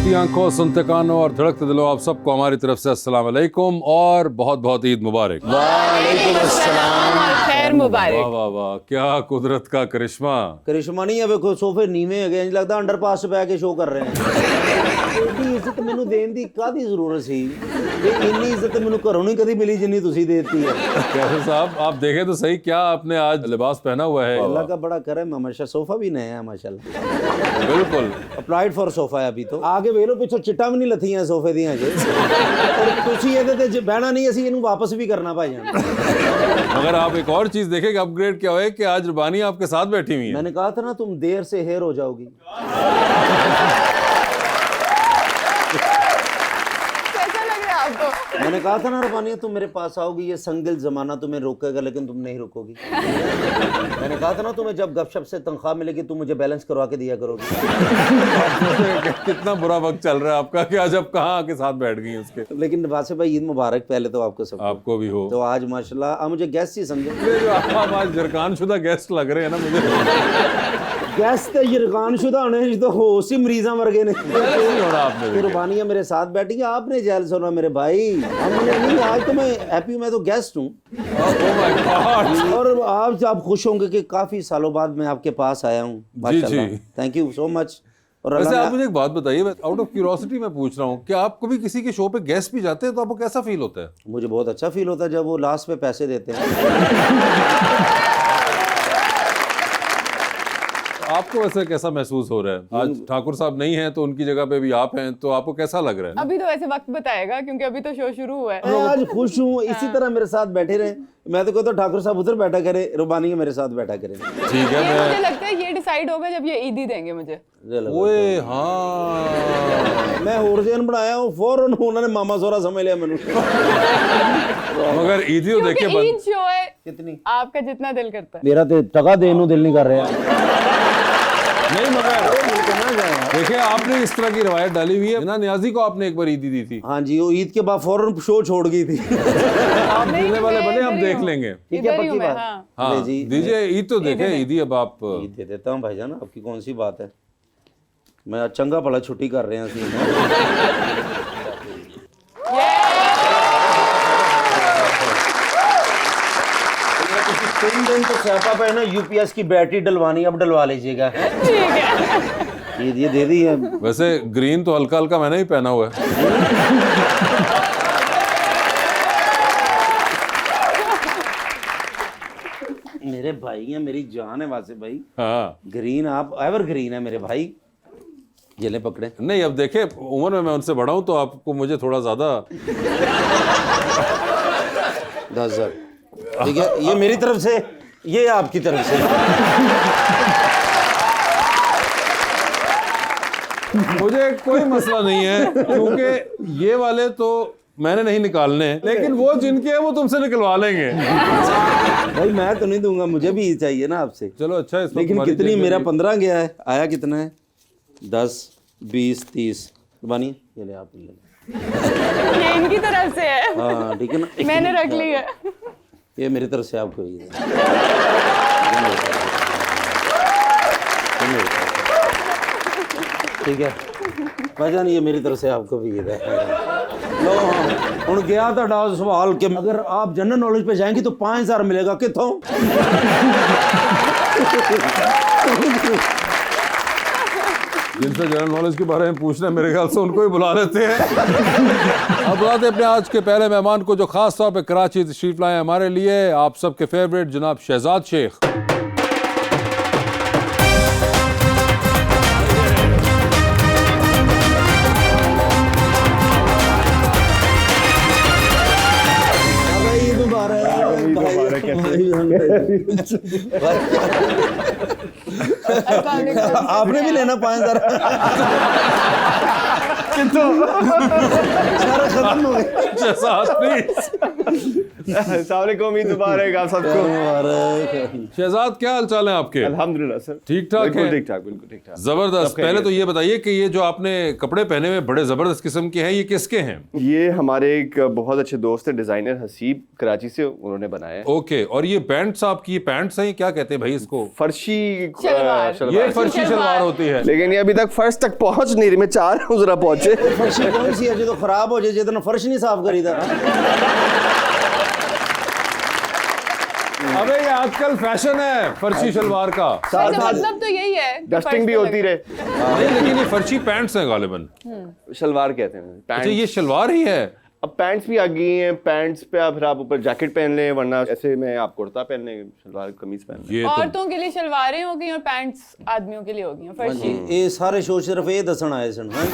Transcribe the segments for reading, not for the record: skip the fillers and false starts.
देखती आंखों, सुनते कानों और धड़कते दिलों, आप सबको हमारी तरफ से अस्सलाम वालेकुम और बहुत बहुत ईद मुबारक। वालेकुम अस्सलाम और खैर मुबारक। वाह वाह वाह, क्या कुदरत का करिश्मा। करिश्मा नहीं है, ਵੇਖੋ ਸੋਫੇ ਨੀਵੇਂ ਹੈਗੇ, ਇੰਜ ਲੱਗਦਾ ਅੰਡਰਪਾਸ 'ਚ ਪੈ ਕੇ ਸ਼ੋਅ ਕਰ ਰਹੇ ਨੇ। ਇੰਨੀ ਇੱਜ਼ਤ ਮੈਨੂੰ ਦੇਣ ਦੀ ਕਾਹਦੀ ਜ਼ਰੂਰਤ ਸੀ? ਇਹ ਇੰਨੀ ਇੱਜ਼ਤ ਮੈਨੂੰ ਘਰੋਂ ਨਹੀਂ ਕਦੀ ਮਿਲੀ ਜਿੰਨੀ ਤੁਸੀਂ ਦੇਤੀ है। कैसर साहब आप देखें तो सही, क्या आपने आज लिबास पहना हुआ है। अल्लाह का बड़ा करम है माशाल्लाह, सोफा भी नया है माशाल्लाह। बिल्कुल ਅਪਲਾਈਡ ਫॉर ਸੋਫਾ ਹੈ ਅਭੀ ਤੋਂ। ਆਗੇ ਵੇਖ ਲਓ ਪਿੱਛੋਂ ਚਿੱਟਾਂ ਵੀ ਨਹੀਂ ਲੱਥੀਆਂ ਸੋਫੇ ਦੀਆਂ ਜੇ। ਔਰ ਤੁਸੀਂ ਇਹਦੇ ਤੇ ਬਹਿਣਾ ਨਹੀਂ, ਅਸੀਂ ਇਹਨੂੰ ਵਾਪਸ ਵੀ ਕਰਨਾ ਭਾਈजान। मगर आप एक और चीज देखें कि अपग्रेड क्या है कि आज रुबानी आपके साथ बैठी हुई है। मैंने कहा था ना तुम देर से हेर हो जाओगी। मैंने कहा था ना रुबानिया तुम मेरे पास आओगी, ये संगिल जमाना तुम्हें रोकेगा लेकिन तुम नहीं रोकोगी। मैंने कहा था ना तुम्हें जब गपशप से तनख्वाह मिलेगी तुम मुझे बैलेंस करवा के दिया करोगी। कितना बुरा वक्त चल रहा है आपका कि आज आप कहाँ आके साथ बैठ गई उसके। लेकिन वासे भाई ईद मुबारक पहले तो आपको सब। आपको भी हो। तो आज माशाल्लाह आप मुझे गेस्ट ही समझे। ये जो आप आज जरकान शुदा गेस्ट लग रहे हैं ना मुझे। गेस्ट तो यरकान शुदा होने तो होश ही मरीजा वर्गे ने। आपने रुबानिया मेरे साथ बैठी है, आपने जेल सुना मेरे भाई। हमने नहीं, आज तो मैं हैप्पी, मैं तो गेस्ट हूँ। और आप खुश होंगे कि काफी सालों बाद मैं आपके पास आया हूँ। माशाल्लाह, थैंक यू सो मच। और वैसे आप मुझे एक बात बताइए, आउट ऑफ क्यूरियोसिटी मैं पूछ रहा हूँ, क्या आप कभी किसी के शो पे गेस्ट भी जाते हैं तो आपको कैसा फील होता है? मुझे बहुत अच्छा फील होता है जब वो लास्ट पे पैसे देते हैं। आपको वैसे कैसा महसूस हो रहा है? आज ठाकुर साहब नहीं हैं तो उनकी जगह पे भी आप हैं, तो आपको कैसा लग रहा है? अभी तो वैसे वक्त बताएगा क्योंकि अभी तो शो शुरू हुआ है। मैं आज खुश हूँ, इसी तरह मेरे साथ बैठे रहे। मैं तो कहता हूँ ठाकुर साहब उधर बैठा करे, रुबानिया मेरे साथ बैठा करे। ठीक है, ये मुझे लगता है ये डिसाइड होगा जब ये ईदी देंगे मुझे। ओए हाँ, मैं ओरिजिन बनाया हूँ, फौरन उन्होंने मामा सोरा समझ लिया मैंने। मगर ईदी तो देखिए ईद शो है, कितनी आपका जितना दिल करता है। मेरा तो टका देने को दिल नहीं कर रहा। नहीं मगर देखिए आपने इस तरह की रवायत डाली हुई है ना, नियाजी को आपने एक बार ईदी दी थी। हाँ जी, वो ईद के बाद फौरन शो छोड़ गई थी। आप मिलने वाले बने, हम देख लेंगे। ठीक है, पक्की बात। हाँ जी दीजिए ईद तो देखे, ईदी अब आप। ईद दे देता हूँ भाईजान, आपकी कौन सी बात है। मैं चंगा भला छुट्टी कर रहे हैं। 3 दिन तो स्यापा पे है ना, यूपीएस की बैटरी डलवानी, अब डलवा लीजिएगा। ठीक है, ये दे दी है। वैसे ग्रीन तो हल्का हल्का मैंने ही पहना हुआ है। मेरे भाई हैं, मेरी जान है वासे भाई। हाँ ग्रीन, आप एवर ग्रीन है मेरे भाई। ये ले पकड़े। नहीं अब देखे उम्र में मैं उनसे बड़ा हूँ तो आपको मुझे थोड़ा ज्यादा। 10,000 ठीक है, ये मेरी तरफ से, ये आपकी तरफ से। मुझे कोई मसला नहीं है क्योंकि ये वाले तो मैंने नहीं निकालने, लेकिन वो जिनके हैं वो तुमसे निकलवा लेंगे। भाई मैं तो नहीं दूंगा, मुझे भी चाहिए ना आपसे। चलो अच्छा, इस लेकिन कितनी, मेरा 15 गया है, आया कितना है? 10, 20, 30। रुबानी ये ले, आप ले। ये इनकी तरफ से है। हाँ ठीक है ना, मैंने रख ली है। ये मेरी तरफ से आपको ही है। ठीक है भाईजान, ये मेरी तरफ से आपको भी है। लो हूँ गया था सवाल कि अगर आप जनरल नॉलेज पे जाएंगे तो 5,000 मिलेगा कितों। जिनसे जनरल नॉलेज के बारे में पूछना है मेरे ख्याल से उनको ही बुला लेते हैं। अब बुलाते अपने आज के पहले मेहमान को जो खास तौर पे कराची तशरीफ लाए हमारे लिए, आप सबके फेवरेट जनाब शहजाद शेख। आपने भी लेना 5,000। सारा खत्म हो गया। शहजाद प्लीज। अस्सलामुअलैकुम, ईद मुबारक आप सबको। शहजाद क्या हाल चाल है आपके? अल्हम्दुलिल्लाह सर, ठीक ठाक बिल्कुल है? ठीक ठाक, बिल्कुल ठीक ठाक। जबरदस्त। सब पहले खैरियत। तो ये बताइए कि ये जो आपने कपड़े पहने हुए बड़े जबरदस्त किस्म के हैं, ये किसके हैं? ये हमारे एक बहुत अच्छे दोस्त है, डिजाइनर हसीब, कराची से, उन्होंने बनाया है। ओके, और ये पैंट्स आपकी, ये पैंट्स हैं, क्या कहते हैं भाई इसको? फर्शी शलवार। ये फर्शी शलवार होती है। लेकिन ये अभी तक फर्श तक पहुंच नहीं रही, मैं चाह रहा हूँ जरा पहुंचे। फर्शी कौन सी है जो तो खराब हो जाए, जितना फर्श नहीं साफ करी था। अबे ये आजकल फैशन है फर्शी शलवार का। वैसे मतलब तो यही है कि डस्टिंग फर्श भी पे होती लगे। रहे। नहीं, लेकिन ये फर्शी पैंट्स हैं गालिबन। शलवार कहते हैं अच्छा, पैंट। ये शलवार ही है। अब पैंट्स भी आ गई हैं, पैंट्स पे आप फिर आप ऊपर जैकेट पहन लें, वरना ऐसे में आप कुर्ता पहन लें, शलवार कमीज पहन लें। ये तो औरतों के लिए शलवारें हो गई और पैंट्स आदमियों के लिए हो गई हैं, फर्शी। ये सारे शो सिर्फ ये दसन आए सन। हाँ?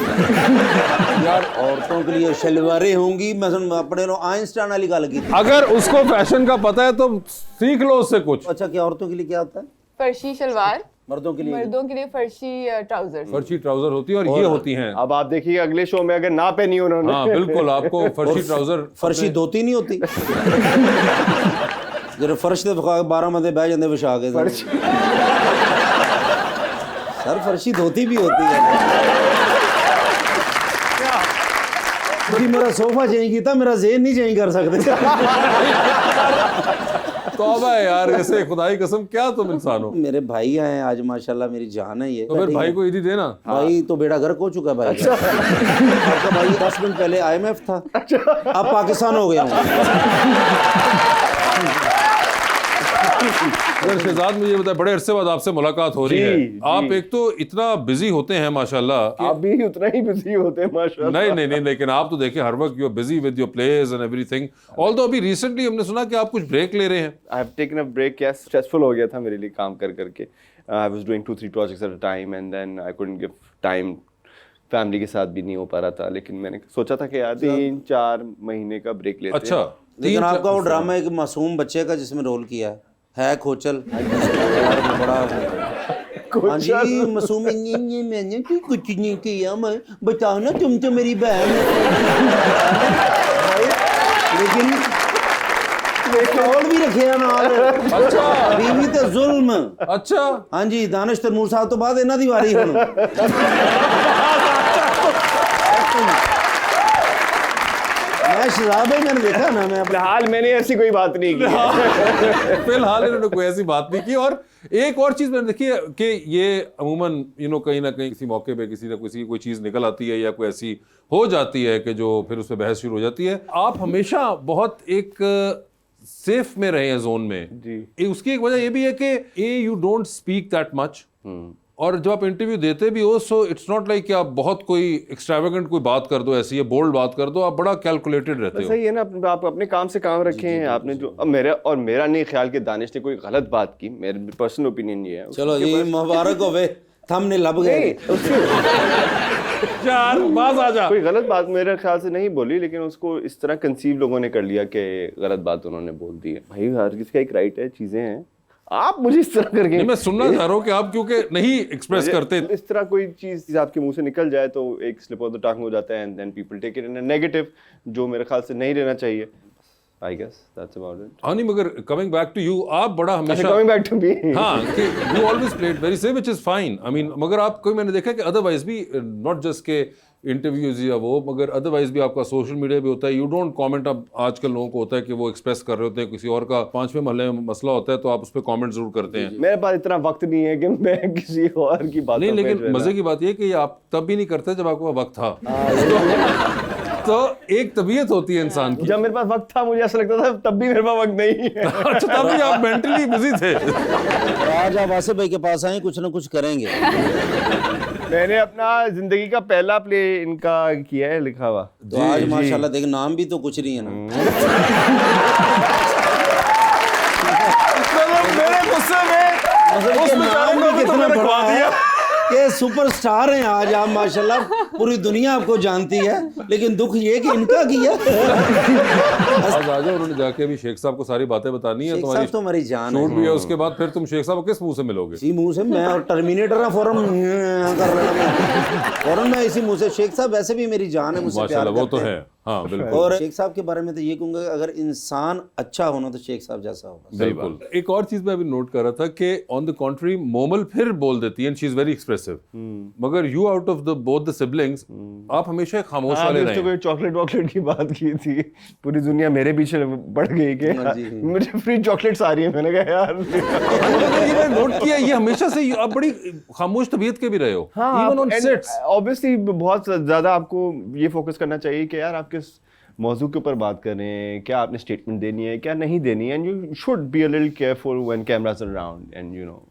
यार औरतों के लिए शलवारें होंगी, मैं सुन अपने लो आइंस्टाइन वाली गल की। अगर उसको फैशन का पता है तो सीख लो उससे कुछ। अच्छा, क्या औरतों के लिए क्या होता है? फर्शी शलवार, मर्दों के लिए मर्दों के लिए फर्शी ट्राउजर। फर्शी ट्राउजर होती है और ये होती हैं। अब आप देखिए अगले शो में अगर ना पहनी उन्होंने। हाँ बिल्कुल, आपको फर्शी ट्राउजर। फर्शी धोती नहीं होती। जरा फर्श ते 12 बंदे बह जाते विछा के। सर फर्शी धोती भी होती है। तुसी मेरा सोफा चेंज किया, मेरा ज़हन नहीं चेंज कर सकते। तौबा है यार, ऐसे खुदाई कसम, क्या तुम इंसान हो। मेरे भाई आए आज, माशाल्लाह मेरी जान है ये। तो फिर भाई को ईदी देना। भाई तो बेड़ा गर्क हो चुका है भाई। आपका भाई 10 मिनट पहले IMF था, अब पाकिस्तान हो गया हूँ। अगर शहजाद मुझे बताए, बड़े अरसे बाद आपसे मुलाकात हो रही है। जी। आप एक तो इतना बिजी होते हैं माशाल्लाह। आप भी उतना ही बिजी होते हैं माशाल्लाह। नहीं, लेकिन आप तो देखिए हर वक्त you are busy with your place and everything. Although अभी रिसेंटली हमने सुना कि आप कुछ ब्रेक ले रहे हैं। I have taken a break. Yes, stressful हो गया था मेरे लिए काम कर करके। I was doing 2-3 projects at a time and then I couldn't give time, family के साथ भी नहीं हो पा रहा था। लेकिन मैंने सोचा था कि यार 3-4 महीने का ब्रेक लेते हैं। अच्छा, लेकिन आपका वो ड्रामा एक मासूम बच्चे का जिसमें रोल किया है खोचल। बड़ा हाँ जी, मासूम मैंने कुछ नहीं किया, मैं बताओ ना, तुम तो मेरी बहन है। लेकिन और भी रखे हैं नाल। अच्छा, बीवी ते जुल्म। अच्छा, हाँ जी, दानिश तैमूर साहब तो बाद इन्हां दी वारी हुण। मैं शहजाद भाई, मैंने देखा ना, मैं फिलहाल मैंने ऐसी कोई बात नहीं की। फिलहाल इन्होंने कोई ऐसी बात नहीं की। और एक और चीज मैंने देखी है कि ये अमूमन कहीं ना कहीं किसी मौके पे किसी ना किसी कोई चीज निकल आती है या कोई ऐसी हो जाती है कि जो फिर उस पर बहस शुरू हो जाती है। आप हमेशा बहुत एक सेफ में रहे हैं, जोन में जी। उसकी एक वजह ये भी है कि you don't speak that much, और जब आप इंटरव्यू देते भी हो, सो इट्स नॉट लाइक कि आप बहुत कोई एक्सट्रावेगेंट कोई बात कर दो, ऐसी है बोल्ड बात कर दो, आप बड़ा कैलकुलेटेड रहते हो। सही है ना, आप अपने काम से काम रखे हैं। आपने जो अब मेरा नहीं ख्याल कि दानिश ने कोई गलत बात की, मेरा पर्सनल ओपिनियन ये है। चलो जी, मुबारक होवे, थंबनेल लब गए। यार बाज आ जा। कोई गलत बात मेरे ख्याल से नहीं बोली, लेकिन उसको इस तरह कंसीव लोगों ने कर लिया कि गलत बात उन्होंने बोल दी है। भाई हर किसी का एक राइट है, चीजें हैं। आप मुझे इस तरह करके नहीं, मैं सुनना चाह रहा हूँ कि आप क्योंकि नहीं एक्सप्रेस करते। इस तरह कोई चीज आपके मुंह से निकल जाए तो एक स्लिप ऑफ द टंग हो जाता है, and then people take it in a negative, जो मेरे ख्याल से नहीं रहना चाहिए। I guess that's about it. हाँ नहीं, मगर कमिंग बैक टू यू, आप बड़ा हमेशा Coming back to me. हाँ कि you always played very safe, which is fine. I mean, मगर आप कोई, मैंने देखा कि अदरवाइज भी, नॉट जस्ट के इंटरव्यूज या वो, मगर अदरवाइज भी आपका सोशल मीडिया भी होता है। You don't comment. अब आजकल लोगों को होता है कि वो एक्सप्रेस कर रहे होते हैं, किसी और का 5वें मोहल्ले में मसला होता है तो आप उस पर कमेंट जरूर करते हैं। मेरे पास इतना वक्त नहीं है कि मैं किसी और की बात नहीं, लेकिन मजे की बात यह कि आप तब भी नहीं करते जब आपके पास वक्त था। तो एक तबीयत होती है इंसान की। जब मेरे पास वक्त था मुझे ऐसा लगता था तब भी मेरे पास वक्त नहीं है। अच्छा, तब भी आप मेंटली बिजी थे। आज आप आसिफ भाई के पास आए, कुछ ना कुछ करेंगे। मैंने अपना जिंदगी का पहला प्ले इनका किया है, लिखा हुआ। तो आज माशाल्लाह देख, नाम भी तो कुछ नहीं है ना। मेरे गुस्से में उस बेचारे को भी तुमने रखवा दिया। ये सुपरस्टार हैं आज आप माशाल्लाह, पूरी दुनिया आपको जानती है, लेकिन दुख ये कि इनका किया। आज आ जाओ, उन्होंने जाके अभी शेख साहब को सारी बातें बतानी है। शेख तुम्हारी साहब तो हमारी जान है। शूट भी है, उसके बाद फिर तुम शेख साहब को किस मुंह से मिलोगे? इसी मुंह से मैं, और टर्मिनेटर है फौरन कर रहा हूं, फौरन मैं इसी मुंह से। शेख साहब वैसे भी मेरी जान है, मुझसे प्यार माशाल्लाह, वो तो करते है। हैं। हाँ बिल्कुल। और शेख साहब के बारे में तो ये कहूंगा, अगर इंसान अच्छा होना तो शेख साहब जैसा होगा। बिल्कुल। एक और चीज मैं अभी नोट कर रहा था कि ऑन द कॉन्ट्री मोमल फिर बोल देती है, शी इज वेरी एक्सप्रेसिव, मगर you out of the both the siblings आप हमेशा खामोश वाले रहे। कोई चॉकलेट वॉकलेट की बात की थी, पूरी दुनिया मेरे पीछे पड़ गई कि मुझे फ्री चॉकलेट्स आ रही है। मैंने कहा यार ये मैंने नोट किया, ये हमेशा से आप बड़ी खामोश तबीयत के भी रहे हो। इवन ऑन सेट्स ऑब्वियसली बहुत ज्यादा आपको ये फोकस करना चाहिए कि यार आप किस मौजू के ऊपर बात कर रहे हैं, क्या आपने स्टेटमेंट देनी है, क्या नहीं देनी है, and you should be a little careful when cameras are around, and you know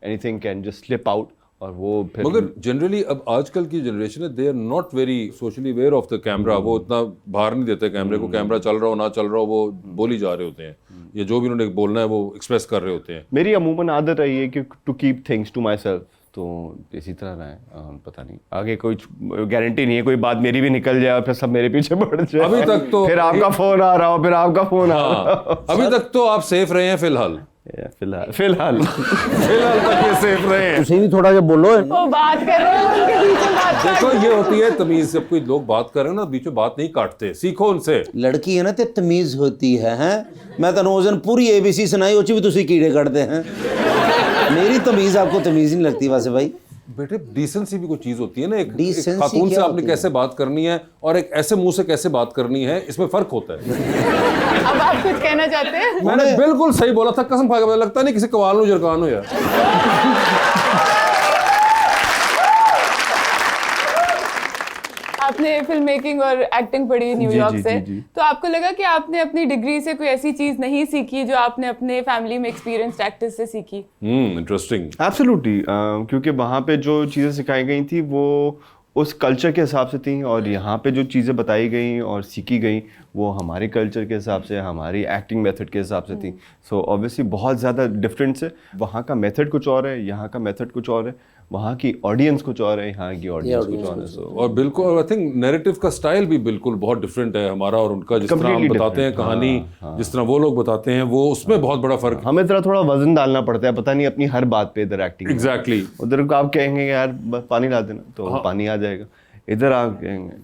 anything can just slip out. और वो फिर मगर जनरली अब आजकल की जनरेशन है, they are not very socially aware of the camera. वो इतना बाहर नहीं देते कैमरे को, कैमरा चल रहा हो ना चल रहा हो वो बोली जा रहे होते हैं, या जो भी उन्होंने बोलना है वो एक्सप्रेस कर रहे होते हैं। मेरी अमूमन आदत रही है कि to keep things to myself, तो इसी तरह रहा है। पता नहीं आगे कोई गारंटी नहीं है, कोई बात मेरी भी निकल जाए और फिर सब मेरे पीछे पड़ जाए। अभी तक तो फिर आपका फोन आ रहा हो, फिर आपका फोन आ रहा हो। अभी तक तो आप सेफ रहे हैं फिलहाल। फिलहाल तक ये सेफ रहे हैं। उसे भी थोड़ा सा बोलो। वो बात कर रहे हैं, उनके बीच में बात कर देखो ये होती है तमीज, जब कोई लोग बात कर रहे हो ना बीच में बात नहीं काटते, सीखो उनसे। लड़की है ना ते तमीज होती है, हैं? मैं तो रोज़न पूरी ABC सुनाई, उच भी तुसी कीड़े कटते हैं। मेरी तमीज आपको तमीज नहीं लगती वैसे भाई। बेटे डिसेंसी भी कोई चीज होती है ना, एक Decency खातून से क्या आपने होती है? कैसे बात करनी है और एक ऐसे मुंह से कैसे बात करनी है, इसमें फर्क होता है। अब आप कुछ कहना चाहते हैं? मैंने बिल्कुल सही बोला था, कसम खा के पता लगता नहीं किसी कवाल नो जरकान हो यार। आपने फिल्म मेकिंग और एक्टिंग पढ़ी न्यूयॉर्क से, तो आपको लगा कि आपने अपनी डिग्री से कोई ऐसी चीज नहीं सीखी जो आपने अपने फैमिली में एक्सपीरियंस्ड एक्टर्स से सीखी? इंटरेस्टिंग। एब्सोल्युटली, क्योंकि वहाँ पे जो चीज़ें सिखाई गई थी वो उस कल्चर के हिसाब से थी, और यहाँ पे जो चीज़ें बताई गई और सीखी गई वो हमारे कल्चर के हिसाब से, हमारी एक्टिंग मेथड के हिसाब से थी। सो ऑब्वियसली बहुत ज़्यादा डिफरेंस है। वहाँ का मेथड कुछ और है, यहाँ का मेथड कुछ और है, वहाँ की ऑडियंस कुछ और है, यहाँ की ऑडियंस कुछ और है। सो और बिल्कुल आई थिंक नैरेटिव का स्टाइल भी बिल्कुल बहुत डिफरेंट है हमारा और उनका। जिस तरह हम Completely बताते हैं different। कहानी, जिस तरह वो लोग बताते हैं, वो उसमें बहुत बड़ा फर्क है। हमें थोड़ा वजन डालना पड़ता है, पता नहीं अपनी हर बात पे इधर एक्टिंग। एग्जैक्टली। उधर को आप कहेंगे यार बस पानी ला देना तो पानी आ जाएगा, इधर आप कहेंगे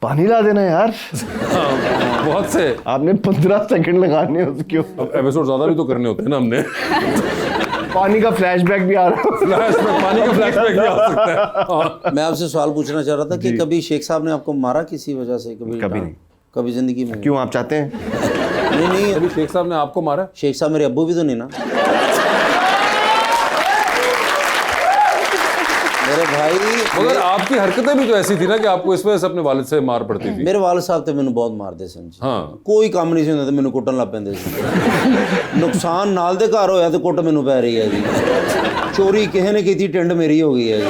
पानी ला देना यार। बहुत से आपने 15 सेकंड लगाने हैं उसके ऊपर। एपिसोड ज्यादा भी तो करने होते हैं ना हमने। पानी का फ्लैशबैक भी आ रहा है। पानी का फ्लैशबैक भी आ सकता है। हाँ। मैं आपसे सवाल पूछना चाह रहा था कि कभी शेख साहब ने आपको मारा किसी वजह से? कभी नहीं। कभी जिंदगी में? क्यों, आप चाहते हैं? नहीं। अभी शेख साहब ने आपको मारा? शेख साहब मेरे अब्बू भी तो नहीं ना मेरे भाई। मगर आपकी हरकतें भी तो ऐसी थी ना कि आपको इस वजह से अपने वालिद से मार पड़ती थी। मेरे वालिद साहब तो मैंने बहुत मारते सन जी। हाँ। कोई काम नहीं सी ਹੁੰਦਾ ਤੇ ਮੈਨੂੰ ਕੁੱਟਣ ਲੱਗ ਪੈਂਦੇ ਸੀ। ਨੁਕਸਾਨ ਨਾਲ ਦੇ ਘਰ ਹੋਇਆ ਤੇ ਕੁੱਟ ਮੈਨੂੰ ਪੈ ਰਹੀ ਹੈ ਜੀ। ਚੋਰੀ ਕਿਸੇ ਨੇ ਕੀਤੀ, ਟਿੰਡ ਮੇਰੀ ਹੋ ਗਈ ਹੈ ਜੀ।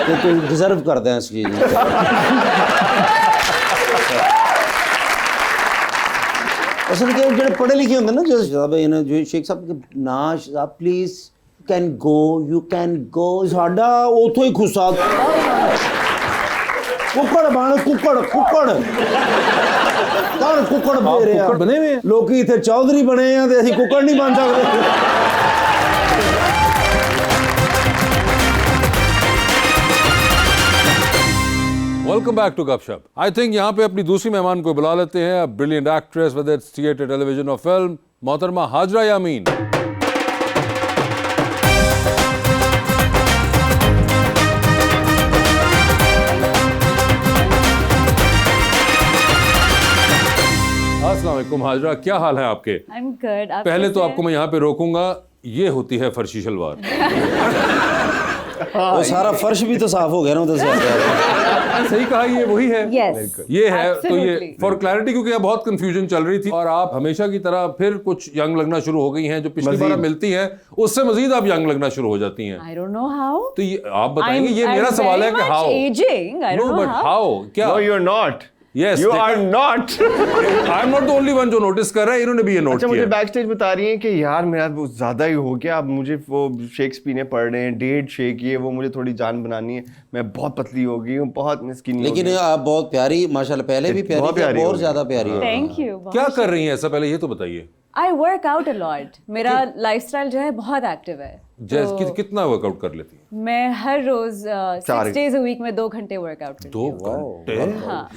ਤੇ ਤੂੰ ਡਿਜ਼ਰਵ ਕਰਦਾ ਇਸ ਚੀਜ਼ ਨੂੰ। ਅਸਲ ਕਿ ਜਿਹੜੇ ਪੜ੍ਹੇ ਲਿਖੇ ਹੁੰਦੇ ਨਾ, ਜੋ ਸਾਹਿਬ ਇਹਨਾਂ ਜੋ ਸ਼ੇਖ ਸਾਹਿਬ ਨਾ ਸਾਹਿਬ ਪਲੀਜ਼ कैन गो साडा उथों ही खुसा कुकड़ बन कुकड़ बने हुए हैं। लोग इतने चौधरी बने हैं ते असीं कुकड़ नहीं बन सकते। वेलकम बैक टू गपशप। आई थिंक यहाँ पे अपनी दूसरी मेहमान को बुला लेते हैं, brilliant actress whether it's theatre, television और फिल्म, मोहतरमा हाजरा यामीन। अस्सलाम वालेकुम हाजरा, क्या हाल है आपके? I'm good. आप पहले तो कैसे आपको मैं यहाँ पे रोकूंगा, ये होती है फर्शी शलवार। वो सारा फर्श भी तो साफ हो गया ना उधर से। सही कहा, ये वही है। Yes. ये है तो ये Absolutely. फॉर क्लैरिटी, क्योंकि यहाँ बहुत कंफ्यूजन चल रही थी और आप हमेशा की तरह फिर कुछ यंग लगना शुरू हो गई हैं, जो पिछली बार मिलती हैं उससे मजीद आप यंग लगना शुरू हो जाती हैं। I don't know how. तो ये आप बताएंगे, ये मेरा I'm सवाल है very कि much how? aging. I no don't know but how. How क्या? No, you're not. Yes, You देखा- are not. I am not the only one जो नोटिस कर रहा है, इन्होंने भी ये नोट अच्छा, किया मुझे है। बैक स्टेज बता रही है कि यार मेरा वो ज्यादा ही हो गया, अब मुझे वो शेक्स पीने पड़ रहे हैं, 1.5 शेक, ये वो, मुझे थोड़ी जान बनानी है, मैं बहुत पतली हो गई हूँ, बहुत मिस्किन। लेकिन आप बहुत प्यारी माशाल्लाह, पहले भी प्यारी बहुत थी, प्यारी अब हो और गई। ज्यादा प्यारी है। Thank you. क्या कर रही हैं ऐसा, पहले ये तो बताइए। I work out a lot. मेरा लाइफस्टाइल जो है बहुत एक्टिव है। जैसे कितना वर्कआउट कर लेती हैं? मैं हर रोज 4 6 days a week में 2 घंटे वर्कआउट करती 2 हूँ। घंटे हाँ,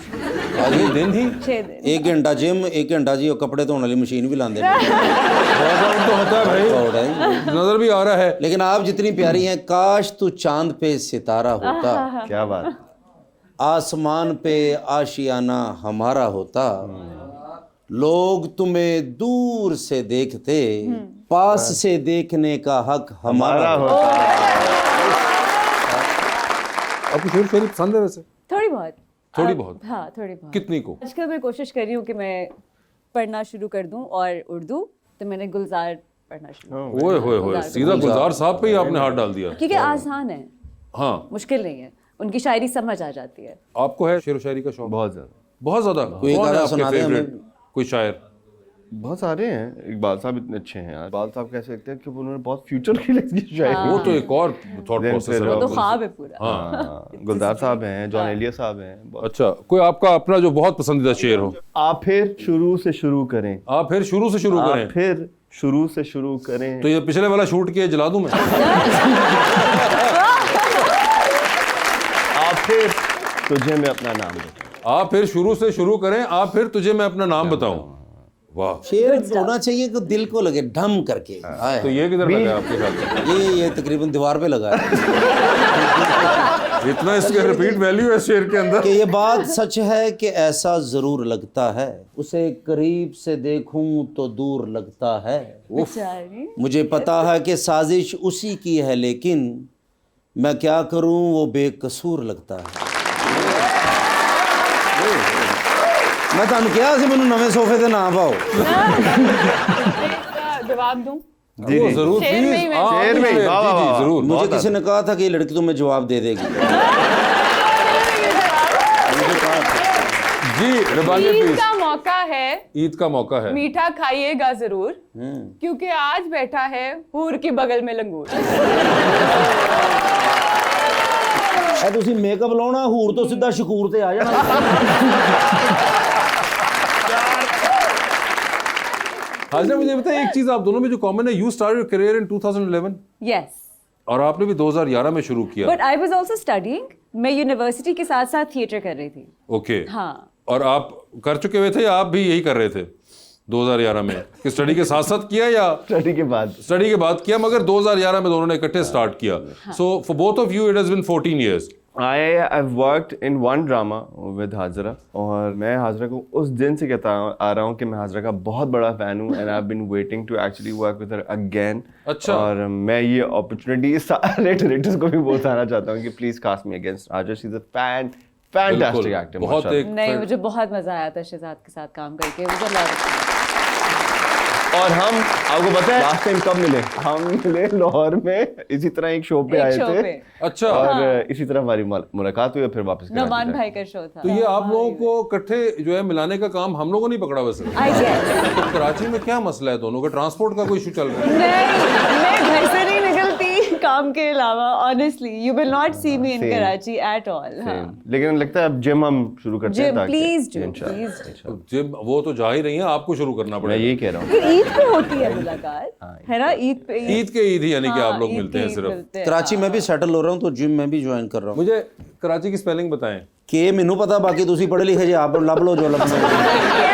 ये दिन ही 6 दिन। 1 घंटा जिम, 1 घंटा जी वो कपड़े धोने वाली मशीन भी लांदे ने। वर्कआउट तो होता है भाई, और है। नजर भी आ रहा है। लेकिन आप जितनी प्यारी हैं, काश तू चांद पे सितारा होता, क्या बात। आसमान पे आशियाना हमारा होता, लोग तुम्हें दूर से देखते, पास से देखने का हक हमारा होता। आपको शेर शायरी पसंद है वैसे? थोड़ी बहुत। थोड़ी बहुत? हाँ, थोड़ी बहुत। कितनी को? आजकल मैं कोशिश कर रही हूँ कि मैं पढ़ना शुरू कर दूँ, और उर्दू तो मैंने गुलजार पढ़ना शुरू किया। ओए होए होए, सीधा गुलजार साहब पे ही आपने हाथ डाल दिया। क्योंकि आसान है, हाँ, मुश्किल नहीं है, उनकी शायरी समझ आ जाती है। आपको है शेर शायरी का शौक? बहुत ज्यादा। बहुत ज्यादा। कोई कौन है गाना आपके सुना दे फेवरेट? हमें। कोई शायर? बहुत सारे हैं। इकबाल साहब इतने अच्छे हैं यार। इकबाल साहब कह सकते हैं कि उन्होंने बहुत फ्यूचर की लिखी शायरी। वो तो एक और थॉट प्रोसेस है। वो तो ख्वाब है पूरा। हाँ, गुलजार साहब हैं, जॉन एलिया साहब हैं। बहुत- अच्छा, कोई आपका अपना जो बहुत पसंदीदा शेर हो? आप फिर शुरू से शुरू करें, आप फिर शुरू से शुरू आप करें। फिर शुरू से शुरू करें। तो ये पिछले वाला शूट किया जला दूं मैं? आप फिर तुझे मैं अपना नाम दूं। आप फिर शुरू से शुरू करें, आप फिर तुझे मैं अपना नाम बताऊं। वाह, शेर होना चाहिए कि दिल को लगे ढम करके। हाय। तो ये किधर लगा आपके ख्याल से? ये तकरीबन दीवार पे लगा है इतना इसके रिपीट वैल्यू है शेर के अंदर। कि ये बात सच है कि ऐसा जरूर लगता है, उसे करीब से देखूं तो दूर लगता है। बेचारी। मुझे पता है कि साजिश उसी की है, लेकिन मैं क्या करूं वो बेकसूर लगता है। मैं तो क्या से मैंने नवे सोफे से ना पाओ। इसका जवाब दूं? वो जरूर शेर में ही प्लीज। मैं- हाँ, शेर में ही, जी, वाह, वाह, जी, वाह। जरूर। मुझे किसी ने कहा था कि ये लड़की तुम्हें जवाब दे देगी। जी रबानी ईद प्लीज। का मौका है, ईद का मौका है। मीठा खाइएगा जरूर, क्योंकि आज बैठा है हूर की बगल में लंगूर। ਤੁਸੀਂ ਮੇਕਅਪ ਲਾਉਣਾ, ਹੂਰ ਤੋਂ ਸਿੱਧਾ ਸ਼ਕੂਰ ਤੇ ਆ ਜਾਣਾ। हाजिर, मुझे बताइए एक चीज, आप दोनों में जो कॉमन है, you started your career in 2011 yes, और आपने भी 2011 में शुरू किया। But I was also studying. मैं यूनिवर्सिटी के साथ साथ थिएटर कर रही थी। ओके। हाँ। और आप कर चुके हुए थे या आप भी यही कर रहे थे 2011 में, कि स्टडी के साथ साथ किया या स्टडी के बाद? स्टडी के बाद किया, मगर 2011 में दोनों ने इकट्ठे स्टार्ट किया। So for both of you it has been 14 years. I've worked in one drama with Hajra, और मैं हाजरा को उस दिन से कहता आ रहा हूँ कि मैं हाजरा का बहुत बड़ा फैन हूँ, and I've been waiting to actually work with her again. अच्छा। और मैं ये अपॉर्चुनिटी सारे डायरेक्टर्स को भी बताना चाहता हूँ कि please cast me against Hajra. She is a fantastic बिल्कुल, एक्टर। बहुत एक नहीं, मुझे बहुत मजा आया था शहजाद के साथ काम करके। मुझे लगा और हम, आपको पता है लास्ट टाइम कब मिले? हम मिले लाहौर में, इसी तरह एक शो पे आए थे। अच्छा। और इसी तरह हमारी मुलाकात हुई और फिर वापस कराची नमान जाए। भाई का शो था। तो ये आप लोगों को इकट्ठे जो है मिलाने का काम हम लोगों ने पकड़ा वैसे। I guess. तो कराची में क्या मसला है दोनों का? ट्रांसपोर्ट का कोई इशू चल रहा है? नहीं, मैं घर से नहीं निकलती काम के अलावा। Honestly you will not see me in Same. Karachi at all. Same. लेकिन लगता है अब जिम हम शुरू करते हैं जिम ताकि- प्लीज डू, इंशाल्लाह, प्लीज। इंशाल्लाह। तो जिम वो तो जा ही रही हैं, आपको शुरू करना मैं पड़ेगा। यही कह रहा हूँ। फिर ईद पे होती है मुलाकात, है ना? ईद पे ईद के ईद ही, यानी कि हाँ, आप लोग ईद मिलते के हैं ईद सिर्फ। मिलते हैं। कराची में भी सेटल हो रहा हूँ, तो जिम में भी ज्वाइन कर रहा हूँ। मुझे कराची की स्पेलिंग बताएं। के मैनू पता, बाकी तुसी पढ़े लिखे जे आप लब लो जो लबना है।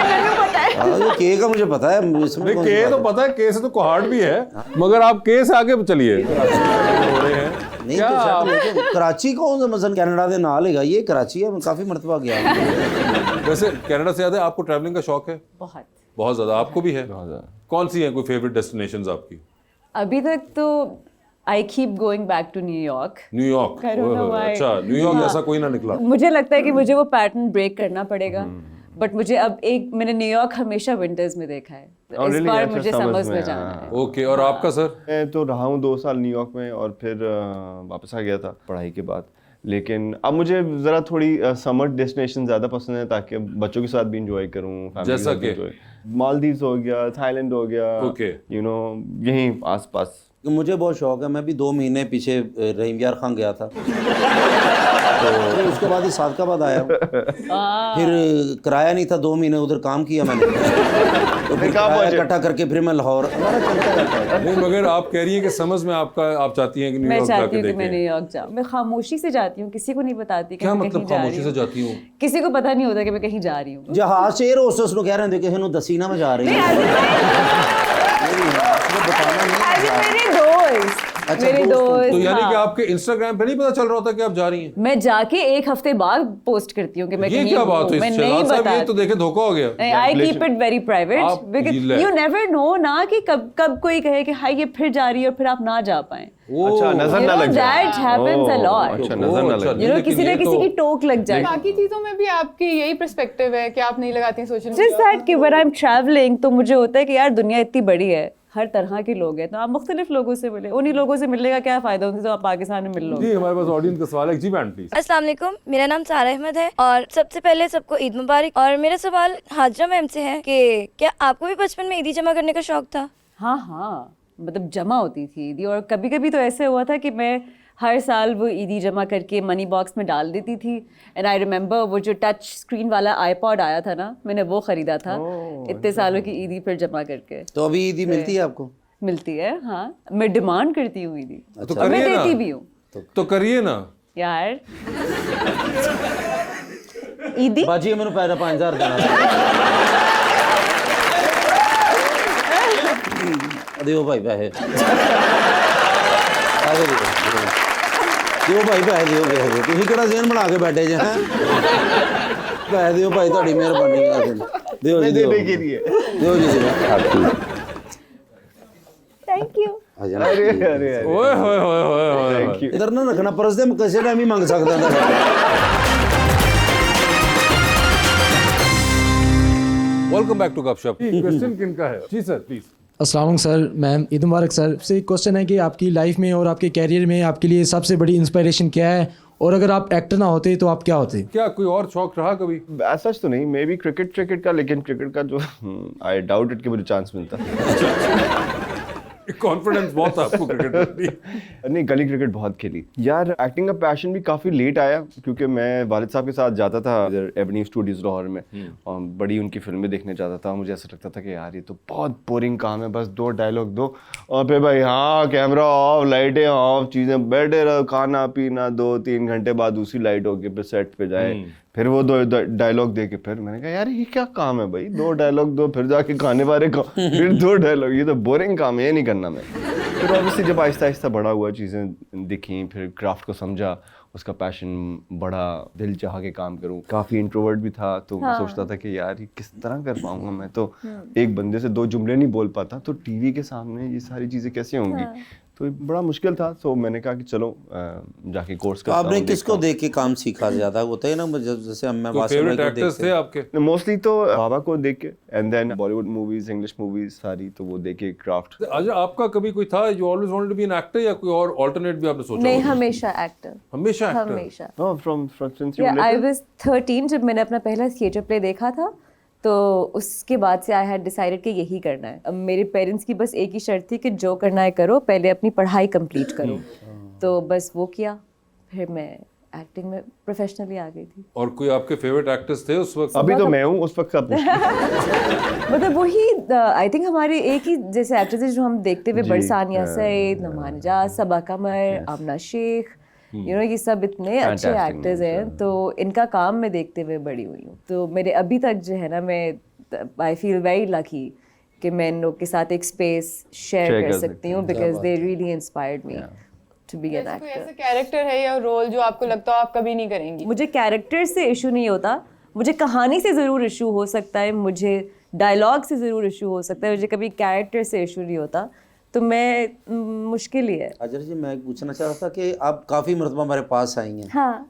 हाँ, ये के का मुझे पता है। इसमें नहीं, कौन सी के बात तो है? पता है, के से तो कोहाट भी है, मगर आप के से आगे चलिए। हो रहे हैं नहीं क्या तो आप- settle हो तो कराची कौन सा मसलन कनाडा दे नाल हैगा, ये कराची है। मैं काफी मरतबा गया हूं। वैसे कनाडा से याद है, आपको ट्रैवलिंग का शौक है? बहुत। बहुत ज्यादा। आपको भी है? बहुत ज़्यादा। कौन सी है कोई फेवरेट डेस्टिनेशंस आपकी? अभी तक तो I keep going back to New York. New York. I don't know oh, why. अच्छा, न्यूयॉर्क हाँ। जैसा कोई ना निकला। मुझे लगता है कि मुझे वो पैटर्न ब्रेक करना पड़ेगा, बट मुझे अब मैंने न्यूयॉर्क हमेशा विंटर्स में देखा है, तो Oh, इस really? बार अच्छा, मुझे समझ समर्स में, में जाना हाँ। है। ओके, और आपका सर? मैं तो रहा हूँ 2 साल न्यूयॉर्क में और फिर वापस आ गया था पढ़ाई के बाद। लेकिन अब मुझे ज़रा थोड़ी समर डेस्टिनेशन ज़्यादा पसंद है ताकि बच्चों के साथ भी इंजॉय करूँ, फैमिली के जैसा साथ भी कि? enjoy। मालदीव्स हो गया, थाईलैंड हो गया, Okay. यू नो यहीं आसपास। मुझे बहुत शौक है, मैं भी 2 महीने पीछे रहीम यार खान गया था तो फिर उसके बाद ही सादकाबाद आया हूँ। फिर किराया नहीं था, 2 महीने उधर काम किया मैंने तो फिर कहाँ किराया पहुंचे? इकट्ठा करके फिर मैं लाहौर, हमारा चलता रहता है। नहीं मगर आप कह रही हैं कि समझ में आप चाहती हैं कि मैं न्यूयॉर्क चाहती जाके हूँ कि मैं देखें। न्यूयॉर्क जाऊँ। मैं खामोशी से जाती हूँ, किसी को नहीं बताती कि क्या मैं मतलब कहीं जा रही खामोशी से हूँ। जाती हूँ? किसी को पता नहीं होता कि मैं कहीं जा रही हूँ। जहाज से एयर होस्टेस को कह रहे थे कि दसी ना मैं जा रही हूँ। बताना नहीं। मेरे दोस्त अच्छा, मेरे दोस्त दोस्त तो यानी कि हाँ। आपके इंस्टाग्राम पे नहीं पता चल रहा होता कि आप जा रही हैं? मैं जाके 1 हफ्ते बाद पोस्ट करती हूँ कि मैं ये कहीं क्या बात हूँ। हुई मैं शहजाद नहीं साहब, ये तो बताती। देखे धोखा हो गया। I keep it very private आप बिकॉज ये यू नेवर नो ना कि कब कब कोई कहे कि हाय ये फिर जा रही है और फिर आप ना जा पाए। अच्छा, नजर ना लग जाए। that happens a oh, lot. अच्छा, नजर ना अच्छा, लग यू नो लेकिन किसी ये ना किसी तो- की टोक लग जाए। बाकी चीजों में भी आपकी यही पर्सपेक्टिव है कि आप नहीं लगाती सोशल जस्ट दैट कि व्हेन आई एम ट्रैवलिंग तो मुझे होता है कि यार दुनिया इतनी बड़ी है, हर तरह के लोग हैं, तो आप मुख्तलिफ लोगों से मिले, उन्हीं लोगों से मिलने का क्या फायदा, उनसे तो आप पाकिस्तान में मिल लो। जी हमारे पास ऑडियंस का सवाल है। जी मैम प्लीज। अस्सलाम वालेकुम, मेरा नाम सारा अहमद है और सबसे पहले सबको ईद मुबारक। और मेरा सवाल हाजरा मैम से है कि क्या आपको भी बचपन में ईदी जमा करने का शौक था? हाँ हाँ, मतलब जमा होती थी ईदी, और कभी कभी तो ऐसे हुआ था कि मैं हर साल वो ईदी जमा करके मनी बॉक्स में डाल देती थी। एंड आई रिमेंबर वो जो टच स्क्रीन वाला आईपॉड आया था ना, मैंने वो ख़रीदा था इतने सालों की ईदी फिर जमा करके। तो अभी ईदी मिलती है आपको? मिलती है हाँ, मैं डिमांड करती हूँ ईदी तो और मैं करिए ना। देती भी हूँ तो करिए ना। यार। ईदी बाजी मैंने पैसा 5000 देना दियो भाई पैसे दियो भाई पैसे दियो पैसे ਤੁਸੀਂ ਕਿਹੜਾ ਜ਼ੇਨ ਬਣਾ ਕੇ ਬੈਠੇ ਜੇ ਹੈਂ ਪੈਸੇ ਦਿਓ ਭਾਈ ਤੁਹਾਡੀ ਮਿਹਰਬਾਨੀ ਦਿਓ ਜੀ ਦਿਓ देने के लिए। ਦਿਓ ਜੀ ਦਿਓ थैंक यू। अरे अरे अरे, ओए होए होए होए होए। Thank you. ਇਧਰ ਨਾ ਰੱਖਣਾ ਪਰਸ ਦੇ ਕਿਸੇ ਟਾਈਮ ਹੀ ਮੰਗ ਸਕਦਾ वेलकम बैक टू गपशप। क्वेश्चन किनका है? जी सर प्लीज। अस्सलाम वालेकुम सर, मैम ईद मुबारक सर। से एक क्वेश्चन है कि आपकी लाइफ में और आपके कैरियर में आपके लिए सबसे बड़ी इंस्पिरेशन क्या है, और अगर आप एक्टर ना होते तो आप क्या होते? क्या कोई और शौक रहा कभी? सच तो नहीं, मे बी क्रिकेट का, लेकिन क्रिकेट का जो आई डाउट इट कि मुझे चांस मिलता। कॉन्फिडेंस बहुत था आपको क्रिकेट में। नहीं, गली क्रिकेट बहुत खेली यार। एक्टिंग का पैशन भी काफ़ी लेट आया क्योंकि मैं वालिद साहब के साथ जाता था इधर एवेन्यू स्टूडियोज लाहौर में और बड़ी उनकी फिल्में देखने जाता था। मुझे ऐसा लगता था कि यार ये तो बहुत बोरिंग काम है, बस 2 डायलॉग दो और फिर भाई हाँ कैमरा ऑफ, लाइटें ऑफ, चीज़ें, बैठे रहो, खाना पीना, 2-3 घंटे बाद दूसरी लाइट होगी, फिर सेट पे जाए, फिर वो 2 डायलॉग दे के फिर मैंने कहा यार ये क्या काम है भाई, 2 डायलॉग दो, फिर जाके खाने वाले को फिर 2 डायलॉग, ये तो बोरिंग काम है, ये नहीं करना मैं। फिर ऑब्वियसली जब आहिस्ता आहिस्ता बड़ा हुआ, चीज़ें दिखी, फिर क्राफ्ट को समझा, उसका पैशन बढ़ा, दिल चाह के काम करूं। काफ़ी इंट्रोवर्ट भी था तो मैं सोचता था कि यार ये किस तरह कर पाऊंगा, मैं तो एक बंदे से 2 जुमले नहीं बोल पाता, तो टीवी के सामने ये सारी चीज़ें कैसे होंगी। तो ये बड़ा मुश्किल था। सो मैंने कहा कि चलो जाके कोर्स तो आपने किसको देख के काम सीखा? ज्यादा होता है ना, जैसे मैं कोई फेवरेट एक्टर्स थे आपके? मोस्टली तो बाबा को देख के, and then Bollywood movies, English movies सारी, तो वो देख के क्राफ्ट। अच्छा आपका कभी कोई था you always wanted to be an actor, या कोई और अल्टरनेट भी आपने सोचा? नहीं, हमेशा एक्टर, हमेशा एक्टर। हमेशा। फ्रॉम सिंस या आई वाज 13 जब मैंने अपना पहला थिएटर प्ले देखा था, तो उसके बाद से आई हैड डिसाइडेड कि यही करना है। अब मेरे पेरेंट्स की बस एक ही शर्त थी कि जो करना है करो, पहले अपनी पढ़ाई कंप्लीट करो। तो बस वो किया, फिर मैं एक्टिंग में प्रोफेशनली आ गई थी। और कोई आपके फेवरेट एक्टर्स थे उस वक्त? अभी तो मैं हूँ, उस वक्त सब मतलब वही आई थिंक हमारे एक ही जैसे एक्टर्स हैं जो हम देखते हुए, बरसानिया सईद, नमान निजात, सबा कमर, आमना शेख, यू नो ये सब इतने अच्छे एक्टर्स हैं, तो इनका काम मैं देखते हुए बड़ी हुई हूँ। तो मेरे अभी तक जो है ना, मैं आई फील वेरी लकी कि मैं इन लोग के साथ एक स्पेस शेयर कर सकती हूँ, because they really inspired me to be an कोई एक्टर। ऐसा कैरेक्टर है या रोल जो आपको लगता हो आप कभी नहीं करेंगी? मुझे कैरेक्टर से इशू नहीं होता, मुझे कहानी से ज़रूर इशू हो सकता है, मुझे डायलॉग से ज़रूर इशू हो सकता है, मुझे कभी कैरेक्टर से इशू नहीं होता। तो मैं मुश्किल ही है। अजर जी मैं पूछना चाह रहा था कि आप काफ़ी मरतबा हमारे पास आई हैं, हाँ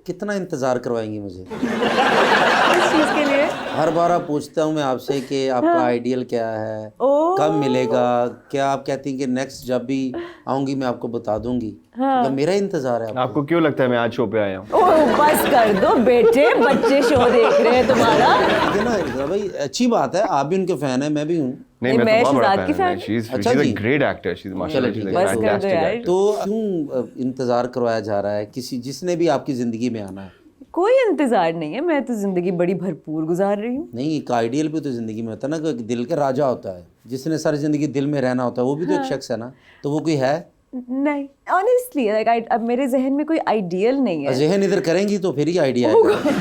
कितना इंतजार करवाएंगी मुझे? इस चीज के लिए हर बार आप पूछता हूँ मैं आपसे कि आपका आइडियल क्या है, कब मिलेगा, क्या आप कहती हैं कि नेक्स्ट जब भी आऊंगी मैं आपको बता दूंगी? तो मेरा इंतजार है आपको। आपको क्यों लगता है मैं आज शो पे आया हूँ? ओह बस कर दो बेटे, बच्चे शो देख रहे हैं तुम्हारा। ठीक है ना इकरा भाई, अच्छी बात है, आप भी उनके फैन हैं, मैं भी हूँ। नहीं, मैं मैं तो बहुत बड़ा शहजाद की fan हूँ। fan She's अच्छा a ji. great actor. She's माशाल्लाह she's a बस कर दो fantastic यार। actor. तो क्यों इंतजार करवाया जा रहा है किसी जिसने भी आपकी जिंदगी में आना है? कोई इंतजार नहीं है, मैं तो जिंदगी बड़ी भरपूर गुजार रही हूँ। नहीं, एक आइडियल भी तो जिंदगी में होता है ना, कोई दिल का राजा होता है जिसने सारी जिंदगी दिल में रहना होता है, वो भी तो एक शख्स है ना, तो वो कोई है? नहीं ऑनेस्टली लाइक अब मेरे जहन में कोई आइडियल नहीं है। जहन इधर करेंगी तो फिर ही आइडिया आएगा।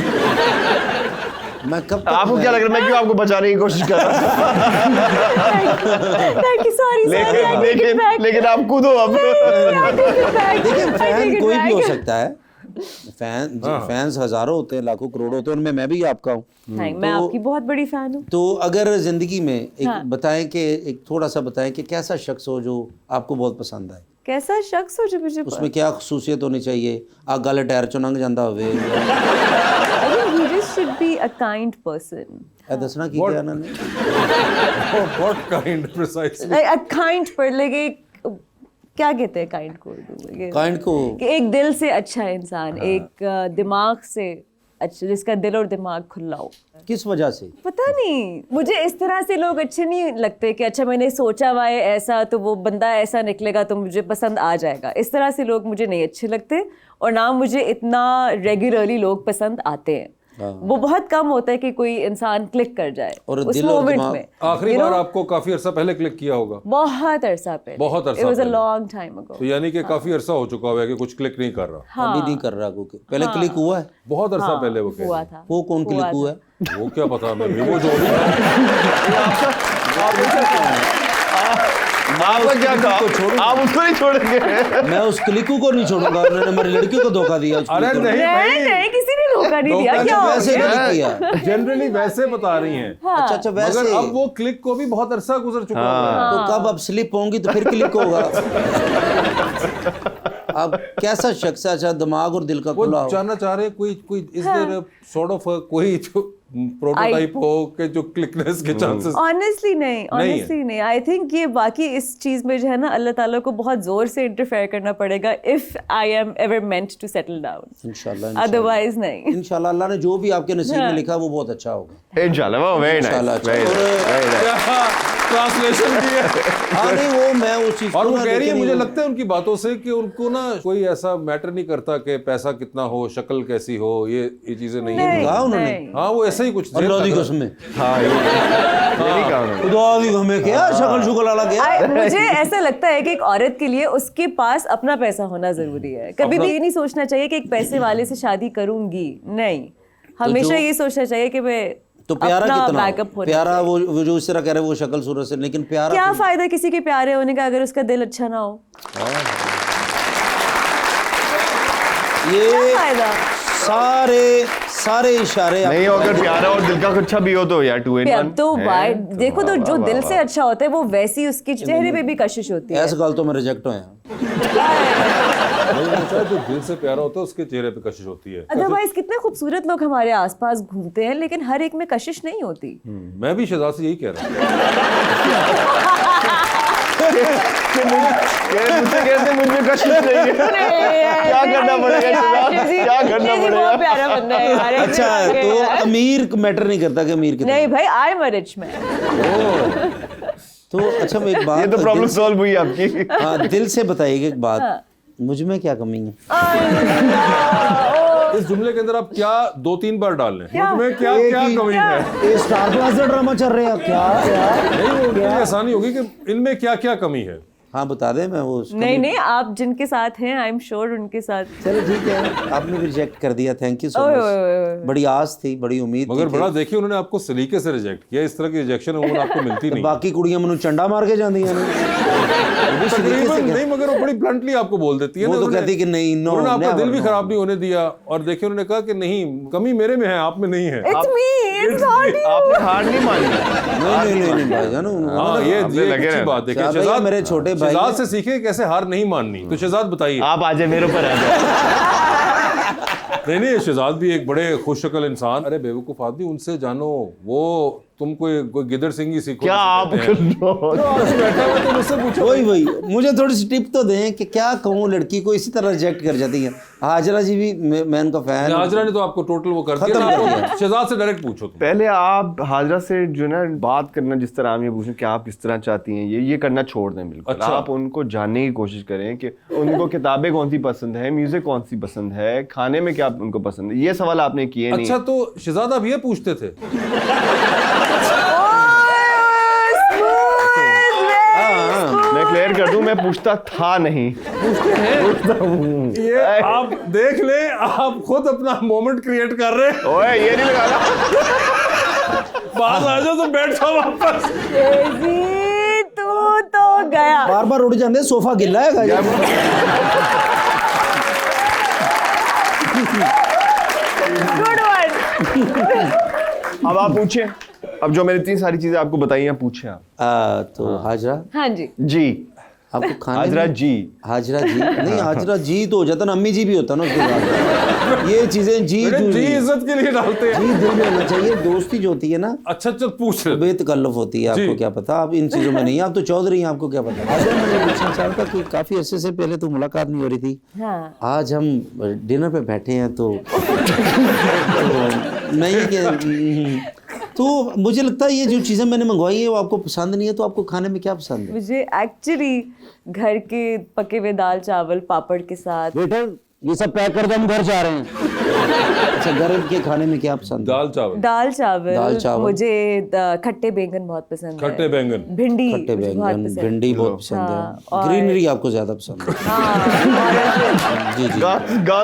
मैं कब तक आपको क्या लग रहा है मैं क्यों आपको बचाने की कोशिश कर रहा हूँ? थैंक यू सॉरी लेकिन आप कूदो अब। देखिए फैन कोई भी हो सकता है, फैंस हजारों होते हैं, लाखों करोड़ों होते हैं, उनमें मैं भी आपका हूँ। मैं आपकी बहुत बड़ी फैन हूँ। तो अगर जिंदगी में एक बताएं कि एक थोड़ा सा बताएं कि कैसा शख्स हो जो आपको बहुत पसंद आए? कैसा शख्स हो जो मुझे उसमें क्या खसूसियत होनी चाहिए? आ गल टायर चो लंघ जांदा होवे, I think he just should be a kind person. ए दसना की क्या उन्होंने? What kind precisely? Like a kind person, like एक क्या कहते हैं काइंड को? काइंड को कि एक दिल से अच्छा इंसान, एक दिमाग से अच्छा, जिसका दिल और दिमाग खुला हो। किस वजह से? पता नहीं, मुझे इस तरह से लोग अच्छे नहीं लगते कि अच्छा मैंने सोचा हुआ है ऐसा तो वो बंदा ऐसा निकलेगा तो मुझे पसंद आ जाएगा। इस तरह से लोग मुझे नहीं अच्छे लगते, और ना मुझे इतना रेगुलरली लोग पसंद आते हैं। वो बहुत कम होता है कि कोई इंसान क्लिक कर जाए और उस दिल और मोमेंट दिमाग- में। आखिरी बार आपको काफी अरसा पहले क्लिक किया होगा? बहुत अरसा पहले। बहुत अरसा It was a पहले। long time ago. तो यानी कि काफी अरसा हो चुका हुआ है कि कुछ क्लिक नहीं कर रहा। अभी नहीं कर रहा क्योंकि पहले क्लिक हुआ है। बहुत अरसा पहले वो कह हुआ रही। था। वो कौन क्लिक हुआ है? वो क्या पता हमें, वो जोड़ी आपका क्या कहा? आप उसको नहीं छोड़ेंगे? मैं उस क्लिकू को नहीं छोड़ूंगा, उन्होंने हमारी लड़की को धोखा दिया। उस अरे क्लिकू ने। नहीं नहीं किसी ने धोखा नहीं दिया। धोखा क्या हो वैसे गया? नहीं किया। जनरली वैसे बता रही हैं। अच्छा अच्छा वैसे। मगर अब वो क्लिक को भी बहुत अरसा गुजर चुका है। तो कब अब स्लिप होंगी तो फिर क्लिक होगा। अब कैसा शख्स है? अच्छा दिमाग और दिल का वो खुला हो। जानना चाह रहे हैं कोई इस देर सॉर्ट ऑफ कोई जो प्रोटोटाइप हो कि जो क्लिकनेस के चांसेस। ऑनेस्टली नहीं। आई थिंक ये बाकी इस चीज में जो है ना अल्लाह ताला को बहुत जोर से इंटरफेयर करना पड़ेगा if I am ever meant to settle down. इंशाल्लाह अदरवाइज नहीं। इंशाल्लाह अल्लाह ने जो भी आपके नसीब में लिखा वो बहुत अच्छा होगा। इंशाल्लाह, वो वेरी इंशाल्लाह नाइस, अच्छा। Very nice. ट्रांसलेशन की है। हाँ नहीं वो मैं उस चीज और को वो ना कह रही है, देखे मुझे नहीं- लगता है उनकी बातों से कि उनको ना कोई ऐसा मैटर नहीं करता कि पैसा कितना हो, शक्ल कैसी हो, ये चीजें नहीं है। कहा उन्होंने? नहीं। हाँ वो ऐसा ही कुछ अल्लाह दी कसम है। हाँ, ये नहीं कहा उन्होंने। खुदा दी हमें क्या शक्ल शुक्ल वाला क्या? मुझे ऐसा लगता है कि एक औरत के लिए उसके पास अपना पैसा होना जरूरी है। कभी भी ये नहीं सोचना चाहिए कि एक पैसे वाले से शादी करूंगी, नहीं। हमेशा जो- ये सोचना चाहिए कि मैं तो प्यारा अपना कितना बैकअप हो? होना प्यारा चाहिए। वो जो इस तरह कह रहे हैं वो शक्ल सूरत से, लेकिन प्यारा क्या कोई- फायदा किसी के प्यारे होने का अगर उसका दिल अच्छा ना हो? ये क्या फायदा? सारे इशारे नहीं, अगर प्यारा और दिल का अच्छा भी हो तो यार 2 in 1 तो भाई देखो, तो जो दिल से अच्छा होता है वो वैसी उसके चेहरे पे भी कशिश होती है। ऐसा गल तो मैं रिजेक्ट होया। नहीं होता है, जो दिल से प्यारा होता है उसके चेहरे पे कशिश होती है। अदरवाइज कितने खूबसूरत लोग हमारे आसपास घूमते हैं लेकिन हर एक में कशिश नहीं होती। मैं भी शहजाद से यही कह रहा हूँ। मुझसे कहते मुझ में कशिश नहीं है। क्या करना पड़ेगा शहजाद? क्या करना पड़ेगा? बहुत प्यारा बंदा है यार। अच्छा तो अमीर मैटर नहीं करता कि अमीर कितना। नहीं भाई, आई एम अ रिच मैन। तो अच्छा मैं एक बात ये तो प्रॉब्लम सॉल्व हुई आपकी। हाँ दिल से बताइएगा एक बात, मुझ में क्या कमी है? इस जुमले के अंदर आप क्या 2-3 बार डाल लें, क्या? मुझमें क्या एक क्या ही- कमी है। ये स्टार प्लस का ड्रामा चल रहा है क्या? नहीं वो उनके लिए आसानी होगी कि इनमें क्या क्या कमी है। हाँ बता दे, मैं वो नहीं आप जिनके साथ हैं आई एम श्योर उनके साथ। चलो ठीक है, आपने भी रिजेक्ट कर दिया, थैंक यू सो ओए, मच। ओए, बड़ी आस थी, बड़ी उम्मीद मगर थी बड़ा कि- देखिए उन्होंने आपको सलीके से रिजेक्ट किया। इस तरह की रिजेक्शन अमूमन आपको मिलती नहीं। बाकी कुड़ियां मनु चंडा मार के जाती हैं वो भी सलीके से तकरीबन क्या- नहीं, मगर वो बड़ी ब्लंटली आपको बोल देती है वो ना। तो उन्होंने- कहती कि नहीं, नो, उन्होंने आपका never, दिल भी no। खराब नहीं होने दिया, और देखिए उन्होंने कहा कि नहीं, कमी मेरे में है, आप में नहीं है। It's me, it's not you. आपने हार नहीं मानी। नहीं भाईजान, हाँ ये आपने लगे अच्छी रहना। बात देखिए। शाहबाज शहजाद मेरे छोटे भाई शहजाद हैं। से सीखे कैसे हार नहीं माननी। तो शहजाद बताइए। आप आ जाए मेरे ऊपर आ जाए। नहीं शहजाद भी एक बड़े खुशशक्ल इंसान, अरे बेवकूफ आदमी, उनसे जानो, वो तुम कोई गिदड़ सिंह ही सीखो। क्या आप बैठा हुआ तो मुझसे पूछो। वही मुझे थोड़ी सी टिप तो दें कि क्या कहूँ, लड़की को इसी तरह रिजेक्ट कर जाती है। हाजरा जी भी मैं उनका फैन। हाजरा ने तो आपको टोटल वो कर दिया ना, शहजाद से डायरेक्ट पूछो तुम। पहले आप हाजरा से जो ना बात करना, जिस तरह आप ये पूछें कि आप किस तरह चाहती हैं, ये करना छोड़ दें बिल्कुल। अच्छा। आप उनको जानने की कोशिश करें कि उनको किताबें कौन सी पसंद है, म्यूजिक कौन सी पसंद है, खाने में क्या उनको पसंद है, ये सवाल आपने किए नहीं। अच्छा तो शहजाद आप ये पूछते थे? मैं क्लियर कर दूं, मैं पूछता था नहीं, पूछता हूं। ये आप देख ले, आप खुद अपना मोमेंट क्रिएट कर रहे हैं। ओए ये नहीं लगाना। बात आ जाओ तो बैठ जाओ वापस। तू तो गया। बार बार उड़ जाते, सोफा गिल्ला है। Good one. अब आप पूछें, अब जो मैंने इतनी सारी चीजें आपको बताई हैं, पूछें आप। तो हाजरा हाँ जी। जी आपको खाने हाजरा में- जी। हाजरा जी नहीं, हाजरा जी तो हो जाता ना, अम्मी जी भी होता ना उसके बाद। ये चीजें जी बेटे, जो जी इज्जत के लिए डालते हैं। जी दिल में होना चाहिए। दोस्ती जो होती है ना, अच्छा चल पूछ। बेतकल्लफ होती है। आपको जी। क्या पता, आप इन चीजों में नहीं, आप तो चौधरी हैं, आपको क्या पता। हाजरा, मैंने पूछना चाहता कि काफी अरसे से पहले तो मुलाकात नहीं हो रही थी। हाँ। आज हम डिनर पे बैठे हैं तो मैं ये तो मुझे लगता है ये जो चीज़ें मैंने मंगवाई है वो आपको पसंद नहीं है, तो आपको खाने में क्या पसंद है? मुझे एक्चुअली घर के पके हुए दाल चावल पापड़ के साथ। बेटा ये सब पैक कर दो, हम घर जा रहे हैं। अच्छा, घर के खाने में क्या पसंद है? दाल चावल। दाल चावल। चावल। मुझे खट्टे बैंगन बहुत पसंद है। खट्टे बैंगन। भिंडी खट्टे मुझे बहुत बैंगन, पसंद है। भिंडी बहुत पसंद हाँ, है। और- ग्रीनरी आपको ज्यादा पसंद है। हाँ, जी जी।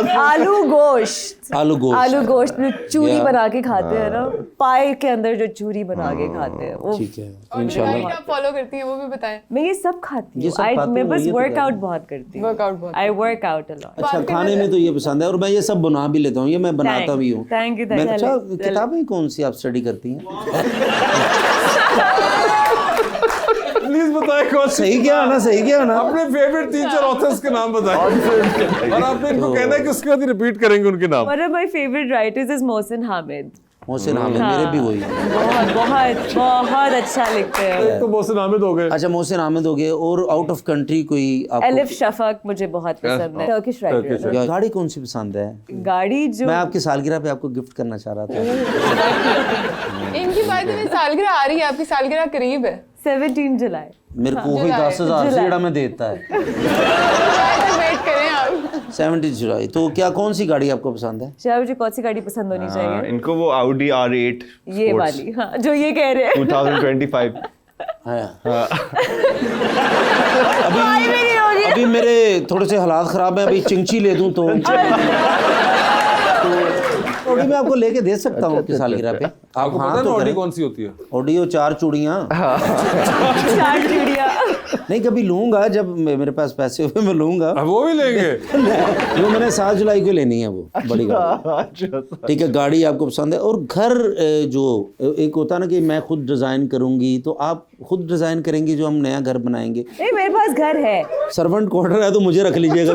आलू गोश्त। आलू गोश्त। आलू गोश्त में चूरी या- बना के खाते हैं ना, पाए के अंदर जो चूरी बना के खाते हैं वो। ठीक है, और इंशाल्लाह। डाइट आप फॉलो करती हैं वो भी बताएं। मैं ये सब खाती ये हूँ। सब खाती मैं हूँ, बस ये तो वर्कआउट क्या बहुत करती हूँ। वर्कआउट बहुत। I work out a lot. अच्छा, खाने में तो ये पसंद है, और मैं ये सब बना भी लेता हूँ, ये मैं बनाता भी हूँ। Thank you, thank मैं- you. अच्छा, चले- किताबें कौन सी आप स्टडी करती हैं? प्लीज बताए कौन सी? सही क्या है ना, सही क्या है ना? अपने फेवरेट 3-4 ऑथर्स के नाम बताएं। और आपने इनको कहना है कि उसके बाद रिपीट करेंगे उनके नाम। One of my favorite writers is Mohsin Hamid. Mohsin Hamid, मेरे भी वही। बहुत बहुत बहुत अच्छा लिखते हैं। एक तो मोहसिन हामिद हो गए। अच्छा, मोहसिन हामिद हो गए, और आउट ऑफ कंट्री कोई एलिफ आपको? शफक मुझे बहुत पसंद है। टर्किश राइटर है। गाड़ी कौन सी पसंद है? गाड़ी जो मैं आपकी सालगिरह पे आपको गिफ्ट करना चाह रहा था। इनकी बात में सालगिरह आ रही है, आपकी सालगिरह करीब है। 17 जुलाई। मेरे को वही 10,000 सीढ़ा में देता है। वेट करें आप। 70 जुलाई। तो क्या कौन सी गाड़ी आपको पसंद है? शायद मुझे कौन सी गाड़ी पसंद होनी चाहिए? इनको वो Audi R8 ये Sports वाली, हाँ, जो ये कह रहे हैं। 2025। हाँ। अभी मेरे थोड़े से हालात खराब हैं, अभी चिंची ले दूं तो ऑडी मैं आपको लेके दे सकता हूँ आपकी सालगिरह पे। आप आपको पता हाँ है ना तो ऑडी करें। कौन सी होती है? ऑडियो 4 चूड़ियाँ। 4 चिड़िया। नहीं, कभी लूंगा, जब मेरे पास पैसे हुए मैं लूंगा। अब वो भी लेंगे। वो मैंने 7 जुलाई को लेनी है, वो बड़ी गाड़ी। ठीक है, गाड़ी आपको पसंद है। और घर जो एक होता है ना कि मैं खुद डिज़ाइन करूंगी, तो आप खुद डिज़ाइन करेंगी जो हम नया घर बनाएंगे? नहीं, मेरे पास घर है। सर्वेंट क्वार्टर है तो मुझे रख लीजिएगा।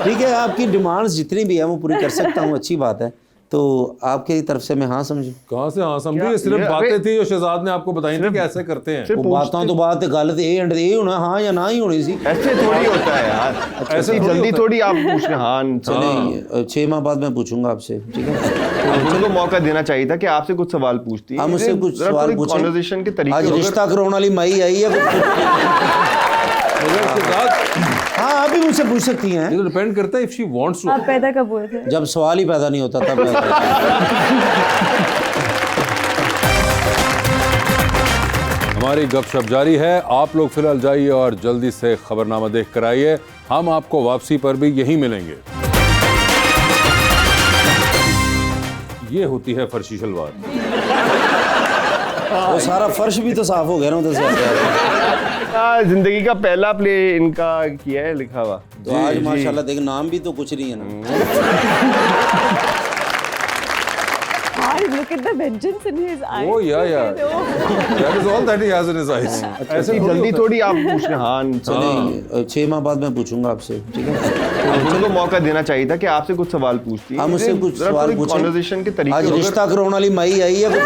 ठीक है, आपकी डिमांड्स जितनी भी है वो पूरी कर सकता हूँ, अच्छी बात है। तो आपकी तरफ से मैं हाँ समझूँ। कहाँ से हाँ समझी? ये सिर्फ ये- बातें थी जो शहजाद ने आपको बताई थी कि ऐसे करते हैं। वो बातों तो बात गल ए एंड ए होना, हाँ या ना ही होनी सी। ऐसे थोड़ी होता है यार, ऐसे ऐसे थोड़ी जल्दी होता है। थोड़ी आप पूछ रहे हैं। हाँ, चले 6 माह बाद मैं पूछूंगा आपसे, ठीक है? उनको मौका देना चाहिए था कि आपसे कुछ सवाल पूछती। आप मुझसे कुछ सवाल पूछें। कॉन्वर्सेशन के तरीके आज होकर- रिश्ता कराने वाली माई आई है। मगर शहजाद, हाँ, आप भी मुझसे पूछ सकती हैं। ये तो डिपेंड करता है इफ शी वांट्स टू। आप पैदा कब हुए थे? जब सवाल ही पैदा नहीं होता तब पैदा होता है। हमारी गपशप जारी है। आप लोग फिलहाल जाइए और जल्दी से खबरनामा देख कर आइए। हम आपको वापसी पर भी यहीं मिलेंगे। ये होती है फर्शी शलवार। वो सारा फर्श भी तो साफ हो गया ना उधर से। जिंदगी का पहला प्ले इनका किया है, लिखा हुआ। तो आज माशाल्लाह देख, नाम भी तो कुछ नहीं है ना। guys look at the vengeance in his eyes. Oh yeah. That is all that he has in his eyes. ऐसे जल्दी थोड़ी आप पूछ रहे हैं। हाँ चलें 6 माह बाद मैं पूछूंगा आपसे, ठीक है? उनको मौका देना चाहिए था कि आपसे कुछ सवाल पूछती। हम मुझसे कुछ सवाल पूछें। कॉन्वर्सेशन के तरीके। आज रिश्ता कराने वाली माई आई है कुछ?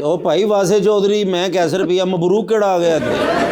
ओ भाई वासे चौधरी मैं कैसे रुपया मबरूक केड़ा आ गया इत्थे?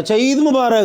अच्छा ईद मुबारक।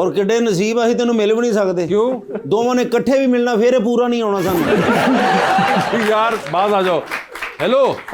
और किड्डे नसीब ਅਸੀਂ ਤੈਨੂੰ ਮਿਲ ਵੀ ਨਹੀਂ ਸਕਦੇ। क्यों? ਦੋਵਾਂ ਨੇ ਇਕੱਠੇ ਵੀ ਮਿਲਣਾ ਫੇਰ ਇਹ ਪੂਰਾ ਨਹੀਂ ਆਉਣਾ ਸਾਨੂੰ। यार बाज आ जाओ। Hello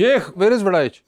Sheikh, where is Vadaich?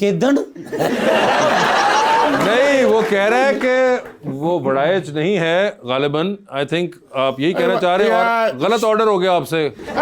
ਕਿਦਣ? नहीं, वो कह रहा है कि वो बड़ाइच नहीं है गालिबन। आई थिंक आप यही कहना चाह रहे हो और गलत ऑर्डर हो गया आपसे।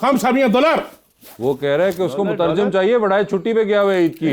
$500 वो कह रहा है कि उसको मुतरजम चाहिए, बड़ाइच छुट्टी पे गया हुआ है ईद की।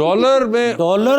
डॉलर में ਡਾਲਰ?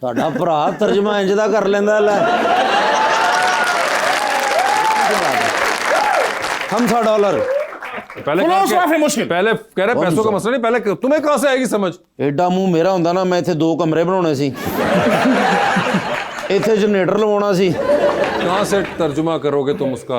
ਤੁਹਾਡਾ ਭਰਾ ਤਰਜਮਾ ਇੰਜ ਦਾ ਕਰ ਲੈਂਦਾ ਲੈ। $500 पहले फुलोस माफी मुश्किल। पहले कह रहे पैसों का मसला नहीं, पहले तुम्हें कहां से आएगी समझ? ਐਡਾ ਮੂੰਹ ਮੇਰਾ ਹੁੰਦਾ ਨਾ ਮੈਂ ਇੱਥੇ 2 ਕਮਰੇ ਬਣਾਉਣੇ ਸੀ, ਇੱਥੇ ਜਨਰੇਟਰ ਲਵਾਉਣਾ ਸੀ। कहां से तर्जुमा करोगे तुम उसका?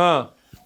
हाँ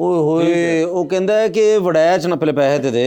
ਓਏ ਹੋਏ ਉਹ ਕਹਿੰਦਾ ਹੈ ਕਿ ਵੜੈਚ ਨਾ ਪਹਿਲੇ ਪੈਸੇ ਦੇ ਦੇ।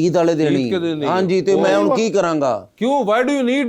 ਈਦ ਵਾਲੇ ਦਿਨ ईद के दिन ਹੀ। ही। ਹਾਂਜੀ ਤੇ ਮੈਂ ਹੁਣ ਕੀ ਕਰਾਂਗਾ? क्यों? Why do you need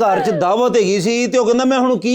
ਘਰ 'ਚ ਦਾਵਤ ਹੈਗੀ ਸੀ ਤੇ ਉਹ ਕਹਿੰਦਾ ਮੈਂ ਹੁਣ ਕੀ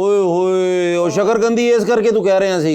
ਓਏ ਹੋਏ ਉਹ ਸ਼ਕਰਕੰਦੀ ਇਸ ਕਰਕੇ ਤੂੰ ਕਹਿ ਰਿਹਾ ਸੀ।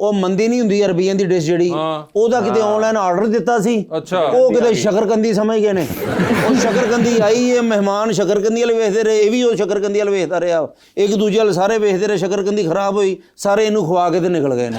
ਉਹ ਮੰਦੀ ਨਹੀਂ ਹੁੰਦੀ ਅਰਬੀਆਂ ਦੀ ਡਿਸ਼ ਜਿਹੜੀ, ਉਹਦਾ ਕਿਤੇ ਆਨਲਾਈਨ ਆਰਡਰ ਦਿੱਤਾ ਸੀ। ਅੱਛਾ। ਉਹ ਕਿਤੇ ਸ਼ਕਰਕੰਦੀ ਸਮਝ ਗਏ ਨੇ। ਉਹ ਸ਼ਕਰਕੰਦੀ ਆਈ ਹੈ, ਮਹਿਮਾਨ ਸ਼ਕਰਕੰਦੀ ਵਾਲੇ ਵੇਖਦੇ ਰਹੇ, ਇਹ ਵੀ ਉਹ ਸ਼ਕਰਕੰਦੀ ਵਾਲੇ ਵੇਖਦਾ ਰਿਹਾ, ਇੱਕ ਦੂਜੇ ਵਾਲੇ ਸਾਰੇ ਵੇਖਦੇ ਰਹੇ। ਸ਼ਕਰਕੰਦੀ ਖਰਾਬ ਹੋਈ, ਸਾਰੇ ਇਹਨੂੰ ਖਵਾ ਕੇ ਤੇ ਨਿਕਲ ਗਏ ਨੇ।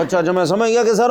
ਅੱਛਾ ਅੱਛਾ ਮੈਂ ਸਮਝ ਗਿਆ ਕਿ ਸਰ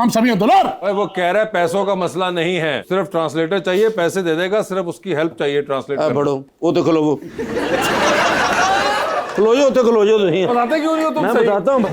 $500 अरे वो कह रहा है पैसों का मसला नहीं है, सिर्फ ट्रांसलेटर चाहिए, पैसे दे देगा, सिर्फ उसकी हेल्प चाहिए ट्रांसलेट करने। ਬੜੋ ਉਹ ਤੇ ਖਲੋਵੋ ਖਲੋ ਜਾਓ ਤੇ ਖਲੋ ਜਾਓ ਤੁਸੀਂ। बताते क्यों नहीं हो तुम? मैं सही बताता हूँ।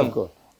आपको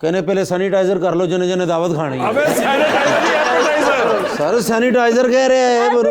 कहने पहले सैनिटाइजर कर लो जने जने दावत खानी है। अबे सैनिटाइजर नहीं, एपेटाइजर। सर सैनिटाइजर कह रहे हैं बरू।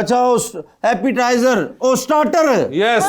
अच्छा वो एपिटाइजर ओ स्टार्टर। यस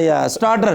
या स्टार्टर।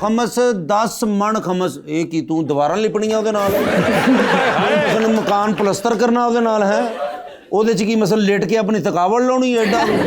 खमस 10 मण खमस ਇਹ ਕੀ ਤੂੰ ਦੁਬਾਰਾ ਲਿਪਣੀ ਆ ਉਹਦੇ ਨਾਲ? ਉਸਨੇ ਮਕਾਨ ਪਲਸਤਰ ਕਰਨਾ ਉਹਦੇ ਨਾਲ ਹੈ? ਉਹਦੇ ਚ ਕੀ ਮਸਲ ਲੇਟ ਕੇ ਆਪਣੀ ਥਕਾਵਟ ਲਾਉਣੀ ਐਡਾ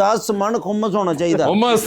10 ਮਣ ਖਮਸ ਹੋਣਾ ਚਾਹੀਦਾ हुमस।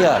ਯਾਰ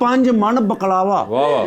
5 ਮਣ ਬਕਲਾਵਾ। वाह वाह।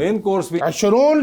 मेन कोर्स भी 20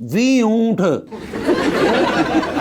20 ਊਂਠ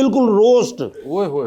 ਬਿਲਕੁਲ ਰੋਸਟ। ओए होए।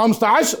15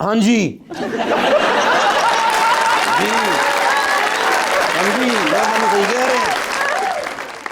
हाँ जी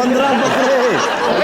15 बकरे।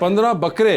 15 बकरे।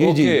जी जी ओके।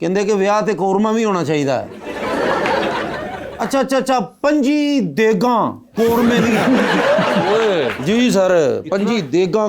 ਕਹਿੰਦੇ ਕਿ ਵਿਆਹ ਤੇ ਕੋਰਮਾ ਵੀ ਹੋਣਾ ਚਾਹੀਦਾ ਹੈ। ਅੱਛਾ ਅੱਛਾ ਅੱਛਾ 25 ਦੇਗਾਂ ਕੋਰਮੇ ਦੀਆਂ। ओए ਜੀ ਸਰ 25 ਦੇਗਾਂ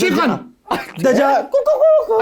चिकन ਦਜਾ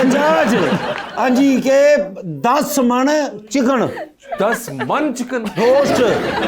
ਦਜਾਜ। हाँ जी के 10 मण चिकन 10 मन चिकन। रोस्ट।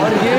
और ये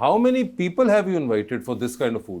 how many people have you invited for this kind of food?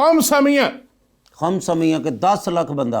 500 comes मियाँ के 10 लाख बंदा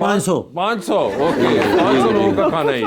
500 500 ओके 500 लोगों का खाना है ये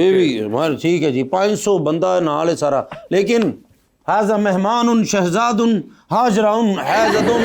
ये भी हमारे ठीक है जी 500 बंदा नाल है सारा लेकिन हाजा मेहमान शहजाद हाजराउन हाजदुन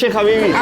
शेख हबीबी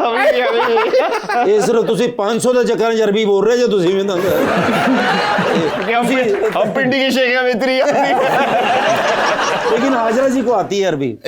हबीबी ਇਹ ਸਿਰਫ ਤੁਸੀਂ 500 ਦੇ ਚੱਕਰ 'ਚ ਅਰਬੀ ਬੋਲ ਰਹੇ ਜੇ ਤੁਸੀਂ ਵੀ ਤਾਂ हम पिंडी के शेख हैं मित्री लेकिन हाजरा जी को आती है अरबी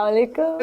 वालेकुम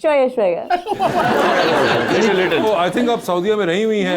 शोया शोया तो आई थिंक आप सऊदीया में रही हुई हैं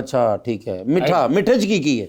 अच्छा ठीक है मिठा मिठे च की है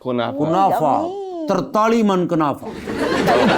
कुनाफा 43 मन कुनाफा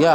या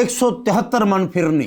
173 मन फिरनी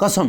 कसम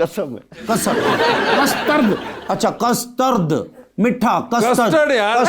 कसम है कसम कस्टर्ड अच्छा कस्टर्ड मिठा कस्टर्ड यार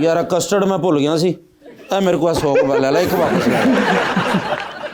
यार कस्टर्ड मैं भूल गया सी ए मेरे को 100 का ले ला एक वापस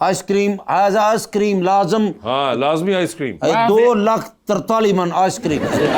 आइसक्रीम आज आइसक्रीम लाजम हाँ लाजमी आइसक्रीम 2,43 मन आइसक्रीम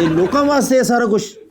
ये लोगों वास्ते है सारा कुछ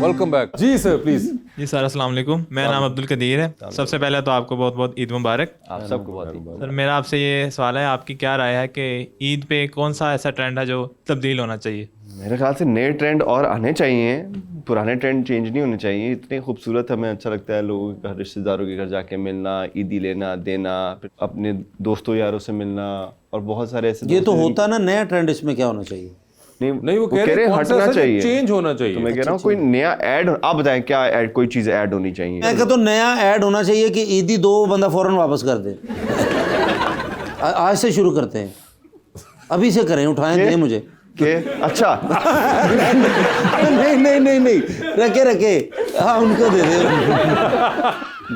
वेलकम बैक जी सर प्लीज जी सर अस्सलाम वालेकुम मेरा नाम अब्दुल कदीर है सबसे पहले तो आपको बहुत बहुत ईद मुबारक आप सबको बहुत ही सर मेरा आपसे ये सवाल है आपकी क्या राय है कि ईद पे कौन सा ऐसा ट्रेंड है जो तब्दील होना चाहिए मेरे ख्याल से नए ट्रेंड और आने चाहिए पुराने ट्रेंड चेंज नहीं होने चाहिए इतने खूबसूरत हमें अच्छा लगता है लोगों के घर रिश्तेदारों के घर जाके मिलना ईदी लेना देना फिर अपने दोस्तों यारों से मिलना और बहुत सारे ऐसे ये तो दोस्त हैं होता ना नया ट्रेंड इसमें क्या होना चाहिए नहीं वो कह रहे हैं हटना चाहिए चेंज होना चाहिए तो मैं कह रहा हूँ कोई नया ऐड आप बताएं क्या ऐड कोई चीज़ ऐड होनी चाहिए मैं कहता हूँ नया ऐड होना चाहिए कि ईदी दो बंदा फौरन वापस कर दे आज से शुरू करते हैं अभी से करें उठाएं दें मुझे के अच्छा नहीं नहीं नहीं नहीं रखे रखे हाँ उनको दे दे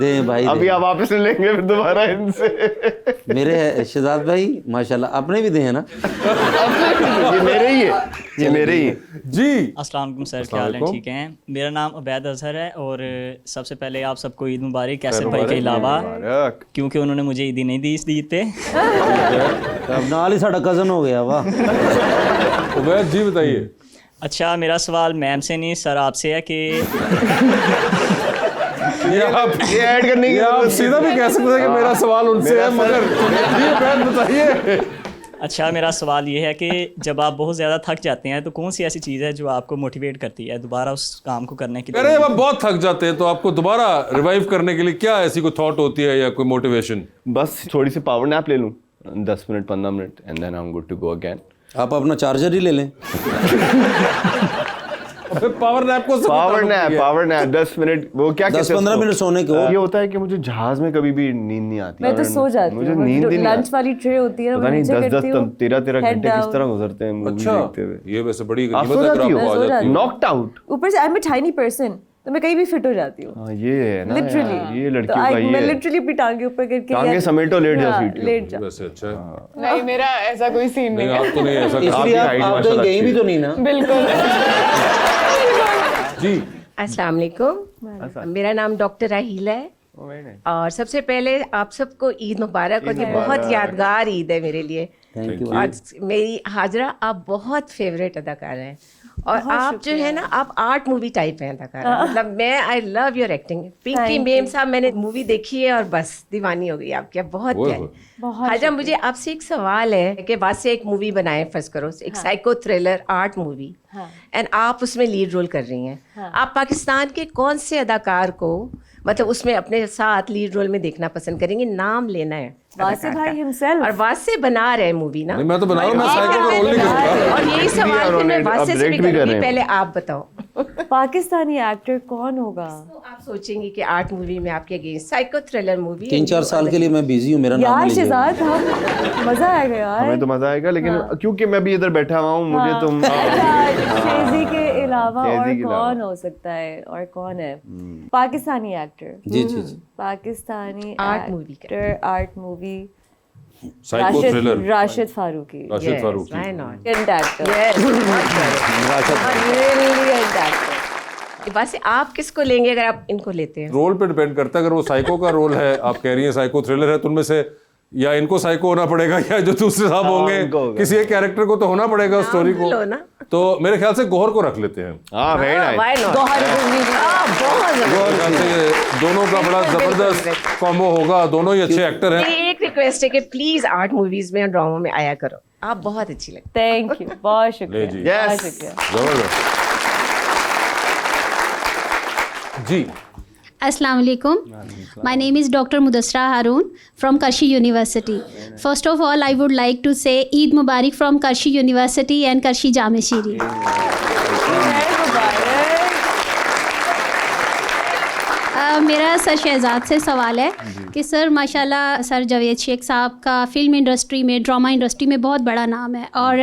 दें भाई अभी आप वापस लेंगे फिर दोबारा इनसे मेरे शहजाद भाई माशाल्लाह अपने भी दे हैं ना ये मेरे ही है ये मेरे ही है जी अस्सलाम वालेकुम सर, क्या हाल है? ठीक हैं। मेरा नाम उबैद अजहर है और सबसे पहले आप सबको ईद मुबारक कैसर भाई के अलावा मुबारक। क्योंकि उन्होंने मुझे ईदी नहीं दी इस ईद पे। अब नाल ही साड़ा कजन हो गया वाह उबैद जी बताइए अच्छा मेरा सवाल मैम से नहीं सर आपसे है कि ये आप ये ऐड करने की ये आप जरूरत सीधा भी कह सकते हैं कि मेरा सवाल उनसे है मगर जी उबैद बताइए अच्छा मेरा सवाल ये है कि जब आप बहुत ज़्यादा थक जाते हैं तो कौन सी ऐसी चीज़ है जो आपको मोटिवेट करती है दोबारा उस काम को करने के लिए? अरे जब आप बहुत थक जाते हैं तो आपको दोबारा रिवाइव करने के लिए क्या ऐसी कोई थॉट होती है या कोई मोटिवेशन बस थोड़ी सी पावर नैप ले लूँ 10 minute 15 minute and then I am good to go again आप अपना चार्जर ही ले लें फिर पावर नैप को पावर नैप 10 मिनट वो क्या 10-15 मिनट सोने के ये होता है कि मुझे जहाज में कभी भी नींद नहीं आती मैं तो सो जाती हूँ मुझे नींद ही नहीं लंच आती वाली ट्रे होती है ना, पता मैं नहीं नीचे 10 करती हूँ, 13 head घंटे किस down। तरह गुजरते हैं मूवी अच्छा देखते हुए ये वैसे बड़ी आप गनीमत सो है अगर जाती आपको आ हो? जाती है नॉक्ड आउट ऊपर से आई एम अ टाइनी पर्सन तो मैं कहीं भी फिट हो जाती हूँ हाँ ये है ना लिटरली यार, ये लड़कियों का मैं ये लिटरली अपनी टांगे ऊपर करके टांगे या- समेटो लेट जाओ हाँ, सीट के लेट जाओ वैसे अच्छा है नहीं मेरा ऐसा कोई सीन नहीं नहीं है आप तो नहीं ऐसा इसलिए आपकी height आप माशाल्लाह गई भी अच्छी तो नहीं ना बिल्कुल जी अस्सलाम वालेकुम मेरा नाम डॉक्टर राहील है और सबसे पहले आप सबको ईद मुबारक और ये बहुत यादगार ईद है मेरे लिए थैंक यू और मेरी हाजरा आप बहुत फेवरेट अदाकार हैं और आप जो है ना आप आर्ट मूवी टाइप हैं अदाकार मतलब मैं I love your acting Pinky ma'am साहब मैंने मूवी देखी है और बस दीवानी हो गई आपकी आप बहुत प्यारी हाजरा मुझे आपसे एक सवाल है कि बाद से एक मूवी बनाए फर्ज करो एक psycho thriller art movie and आप उसमें लीड रोल कर रही हैं आप पाकिस्तान के कौन से अदाकार को मतलब उसमें अपने साथ लीड रोल में देखना पसंद करेंगे नाम लेना है वासे भाई हिमसेल्फ और वासे बना रहे हैं मूवी ना नहीं मैं तो बना रहा हूँ मैं साइको का रोल नहीं करूँगा और यही सवाल फिर मैं वासे से भी direct भी कर रहे करूंगी हैं। पहले आप बताओ पाकिस्तानी एक्टर कौन होगा? तो आप सोचेंगे कि आर्ट मूवी में आपके अगेंस्ट साइको थ्रिलर मूवी 3-4 साल के लिए मैं बिजी हूँ, मेरा नाम यार नहीं लीजिए। शहजाद, हम मजा आएगा यार। हमें तो मजा आएगा, लेकिन क्योंकि मैं भी इधर बैठा हुआ हूँ, मुझे तुम शेजी के अलावा शेजी और के अलावा। कौन हो सकता है? और कौन है पाकिस्तानी एक्टर? जी जी जी। पाकिस्तानी आर्ट मूवी का। Actor, art movie, psycho thriller, Rashid Farooqui, Rashid Farooqui. Why not? brilliant actor, Yes. brilliant actor। वैसे आप किसको लेंगे अगर आप इनको लेते हैं? रोल पे डिपेंड करता है। अगर वो साइको का रोल है, आप कह रही हैं साइको थ्रिलर है, तो उनमें से या इनको साइको होना पड़ेगा या जो दूसरे साहब होंगे, इनको होगा। किसी एक कैरेक्टर को तो होना पड़ेगा स्टोरी को। लो ना। तो मेरे ख्याल से गौहर को रख लेते हैं। हाँ, वेरी Why नाइस। not? बहुत जबरदस्त। मेरे ख्याल से ये दोनों का बड़ा जबरदस्त कॉम्बो होगा, दोनों ही अच्छे एक्टर हैं। मेरी एक रिक्वेस्ट है कि प्लीज आर्ट मूवीज में और ड्रामा में आया करो, आप बहुत अच्छी लगती थैंक यू, बहुत ले शुक्रिया, जी। बहुत Yes. शुक्रिया। जबरदस्त जी। Assalamu alaikum. My name is Dr. Mudassra Haroon from Karshi University. First of all, I would like to say Eid Mubarak from Karshi University and Karshi Jame Shiri. मेरा sir Shahzad से सवाल है कि सर माशाल्लाह sir Javed Sheikh साहब का film industry में, drama industry में बहुत बड़ा नाम है और